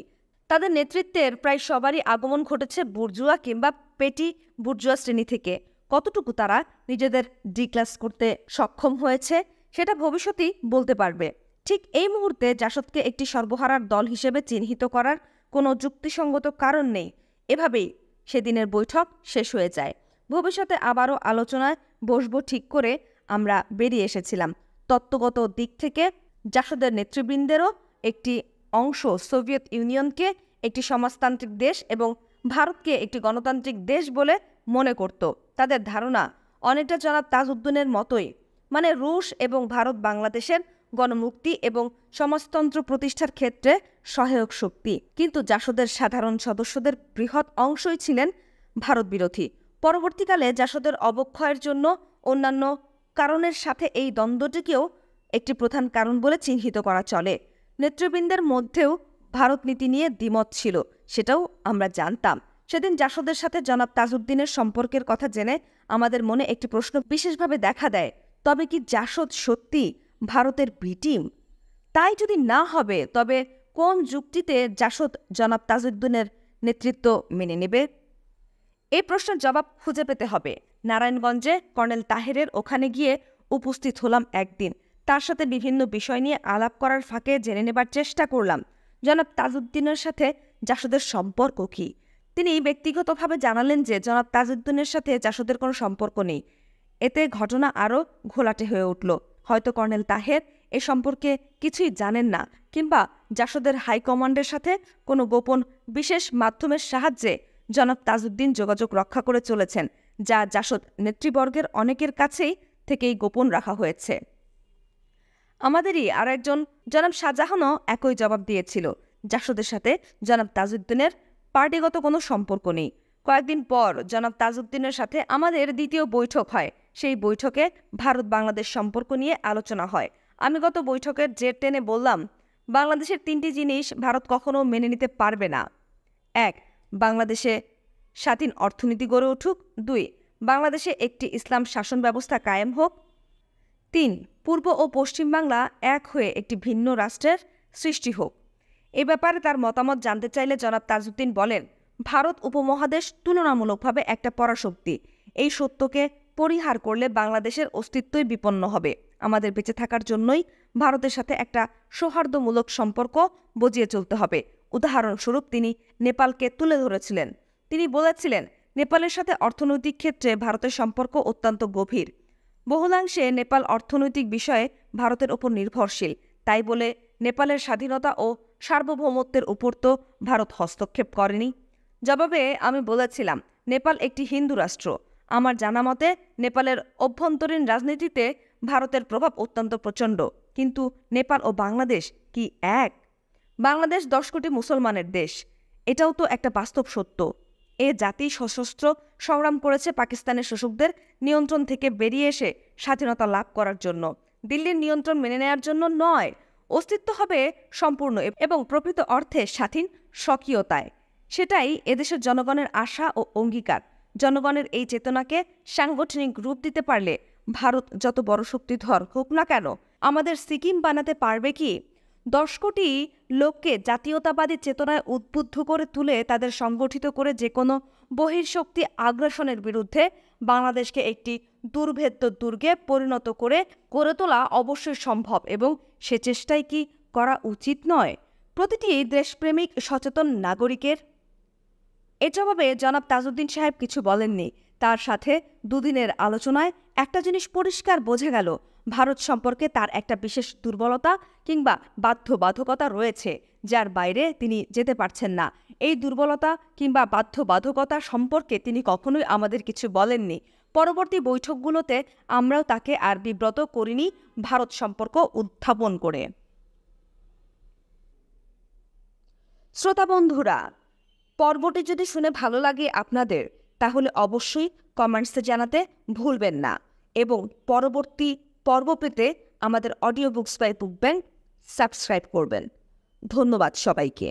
তাদের নেতৃত্বের প্রায় সবারই আগমন ঘটেছে বুর্জুয়া কিংবা পেটি বুর্জুয়া শ্রেণী থেকে। কতটুকু তারা নিজেদের ডিক্লাস করতে সক্ষম হয়েছে সেটা ভবিষ্যতেই বলতে পারবে। ঠিক এই মুহূর্তে জাসদকে একটি সর্বহারার দল হিসেবে চিহ্নিত করার কোনো যুক্তিসঙ্গত কারণ নেই। এভাবেই সেদিনের বৈঠক শেষ হয়ে যায়। ভবিষ্যতে আবারও আলোচনায় বসব ঠিক করে আমরা বেরিয়ে এসেছিলাম। তত্ত্বগত দিক থেকে জাসদের নেতৃবৃন্দেরও একটি অংশ সোভিয়েত ইউনিয়নকে একটি সমাজতান্ত্রিক দেশ এবং ভারতকে একটি গণতান্ত্রিক দেশ বলে মনে করত। তাদের ধারণা অনেকটা জনাব তাজউদ্দিনের মতোই, মানে রুশ এবং ভারত বাংলাদেশের গণমুক্তি এবং সমাজতন্ত্র প্রতিষ্ঠার ক্ষেত্রে সহায়ক শক্তি। কিন্তু জাসদের সাধারণ সদস্যদের বৃহৎ অংশই ছিলেন ভারত বিরোধী। পরবর্তীকালে জাসদের অবক্ষয়ের জন্য অন্যান্য কারণের সাথে এই দ্বন্দ্বটিকেও একটি প্রধান কারণ বলে চিহ্নিত করা চলে। নেতৃবৃন্দের মধ্যেও ভারত নীতি নিয়ে দ্বিমত ছিল, সেটাও আমরা জানতাম। সেদিন জাসদের সাথে জনাব তাজউদ্দিনের সম্পর্কের কথা জেনে আমাদের মনে একটি প্রশ্ন বিশেষভাবে দেখা দেয়, তবে কি জাসদ সত্যি ভারতের বি টিম? তাই যদি না হবে, তবে কোন যুক্তিতে জাসদ জনাব তাজউদ্দিনের নেতৃত্ব মেনে নেবে? এই প্রশ্নের জবাব খুঁজে পেতে হবে। নারায়ণগঞ্জে কর্নেল তাহেরের ওখানে গিয়ে উপস্থিত হলাম একদিন। তার সাথে বিভিন্ন বিষয় নিয়ে আলাপ করার ফাঁকে জেনে নেবার চেষ্টা করলাম জনাব তাজউদ্দিনের সাথে জাসদের সম্পর্ক কী। তিনি ব্যক্তিগতভাবে জানালেন যে জনাব তাজউদ্দিনের সাথে জাসদের কোনো সম্পর্ক নেই। এতে ঘটনা আরও ঘোলাটে হয়ে উঠল। হয়তো কর্নেল তাহের এ সম্পর্কে কিছুই জানেন না, কিংবা জাসদের হাইকমান্ডের সাথে কোনো গোপন বিশেষ মাধ্যমের সাহায্যে জনাব তাজউদ্দিন যোগাযোগ রক্ষা করে চলেছেন, যা জাসদ নেতৃবর্গের অনেকের কাছেই থেকেই গোপন রাখা হয়েছে। আমাদেরই আর একজন জনাব শাহজাহানও একই জবাব দিয়েছিল, জাসদের সাথে জনাব তাজউদ্দিনের পার্টিগত কোনো সম্পর্ক নেই। কয়েকদিন পর জনাব তাজউদ্দিনের সাথে আমাদের দ্বিতীয় বৈঠক হয়। সেই বৈঠকে ভারত বাংলাদেশ সম্পর্ক নিয়ে আলোচনা হয়। আমি গত বৈঠকের জের টেনে বললাম, বাংলাদেশের 3টি জিনিস ভারত কখনো মেনে নিতে পারবে না। 1. বাংলাদেশে স্বাধীন অর্থনীতি গড়ে উঠুক। 2. বাংলাদেশে একটি ইসলাম শাসন ব্যবস্থা কায়েম হোক। 3. পূর্ব ও পশ্চিম বাংলা এক হয়ে একটি ভিন্ন রাষ্ট্রের সৃষ্টি হোক। এ ব্যাপারে তার মতামত জানতে চাইলে জনাব তাজউদ্দিন বলেন, ভারত উপমহাদেশ তুলনামূলকভাবে একটা পরাশক্তি। এই সত্যকে পরিহার করলে বাংলাদেশের অস্তিত্বই বিপন্ন হবে। আমাদের বেঁচে থাকার জন্যই ভারতের সাথে একটা সৌহার্দ্যমূলক সম্পর্ক বজিয়ে চলতে হবে। উদাহরণস্বরূপ তিনি নেপালকে তুলে ধরেছিলেন। তিনি বলেছিলেন, নেপালের সাথে অর্থনৈতিক ক্ষেত্রে ভারতের সম্পর্ক অত্যন্ত গভীর। বহুলাংশে নেপাল অর্থনৈতিক বিষয়ে ভারতের ওপর নির্ভরশীল। তাই বলে নেপালের স্বাধীনতা ও সার্বভৌমত্বের উপর তো ভারত হস্তক্ষেপ করেনি। জবাবে আমি বলেছিলাম, নেপাল একটি হিন্দু রাষ্ট্র। আমার জানা মতে নেপালের অভ্যন্তরীণ রাজনীতিতে ভারতের প্রভাব অত্যন্ত প্রচণ্ড। কিন্তু নেপাল ও বাংলাদেশ কি এক? বাংলাদেশ 10 কোটি মুসলমানের দেশ, এটাও তো একটা বাস্তব সত্য। এ জাতি সশস্ত্র সংগ্রাম করেছে পাকিস্তানের শোষকদের নিয়ন্ত্রণ থেকে বেরিয়ে এসে স্বাধীনতা লাভ করার জন্য, দিল্লির নিয়ন্ত্রণ মেনে নেয়ার জন্য নয়। অস্তিত্ব হবে সম্পূর্ণ এবং প্রকৃত অর্থে স্বাধীন স্বকীয়তায়। সেটাই এদেশের জনগণের আশা ও অঙ্গীকার। জনগণের এই চেতনাকে সাংগঠনিক রূপ দিতে পারলে ভারত যত বড় শক্তিধর হোক না কেন আমাদের সিকিম বানাতে পারবে কি? 10 কোটি লোককে জাতীয়তাবাদী চেতনায় উদ্বুদ্ধ করে তুলে তাদের সংগঠিত করে যে কোনো বহির্শক্তি আগ্রাসনের বিরুদ্ধে বাংলাদেশকে একটি দুর্ভেদ্য দুর্গে পরিণত করে গড়ে তোলা অবশ্যই সম্ভব, এবং সে চেষ্টাই কি করা উচিত নয় প্রতিটি দেশপ্রেমিক সচেতন নাগরিকের? এর জবাবে জনাব তাজউদ্দিন সাহেব কিছু বলেননি। তার সাথে দুদিনের আলোচনায় একটা জিনিস পরিষ্কার বোঝা গেল, ভারত সম্পর্কে তার একটা বিশেষ দুর্বলতা কিংবা বাধ্যবাধকতা রয়েছে, যার বাইরে তিনি যেতে পারছেন না। এই দুর্বলতা কিংবা বাধ্যবাধকতা সম্পর্কে তিনি কখনোই আমাদের কিছু বলেননি। পরবর্তী বৈঠকগুলোতে আমরাও তাকে আর বিব্রত করিনি ভারত সম্পর্ক উত্থাপন করে। শ্রোতা বন্ধুরা, পর্বটি যদি শুনে ভালো লাগে আপনাদের, তাহলে অবশ্যই কমেন্টসে জানাতে ভুলবেন না এবং পরবর্তী পর্ব পেতে আমাদের audio books by Book Bank subscribe করবেন। ধন্যবাদ সবাইকে।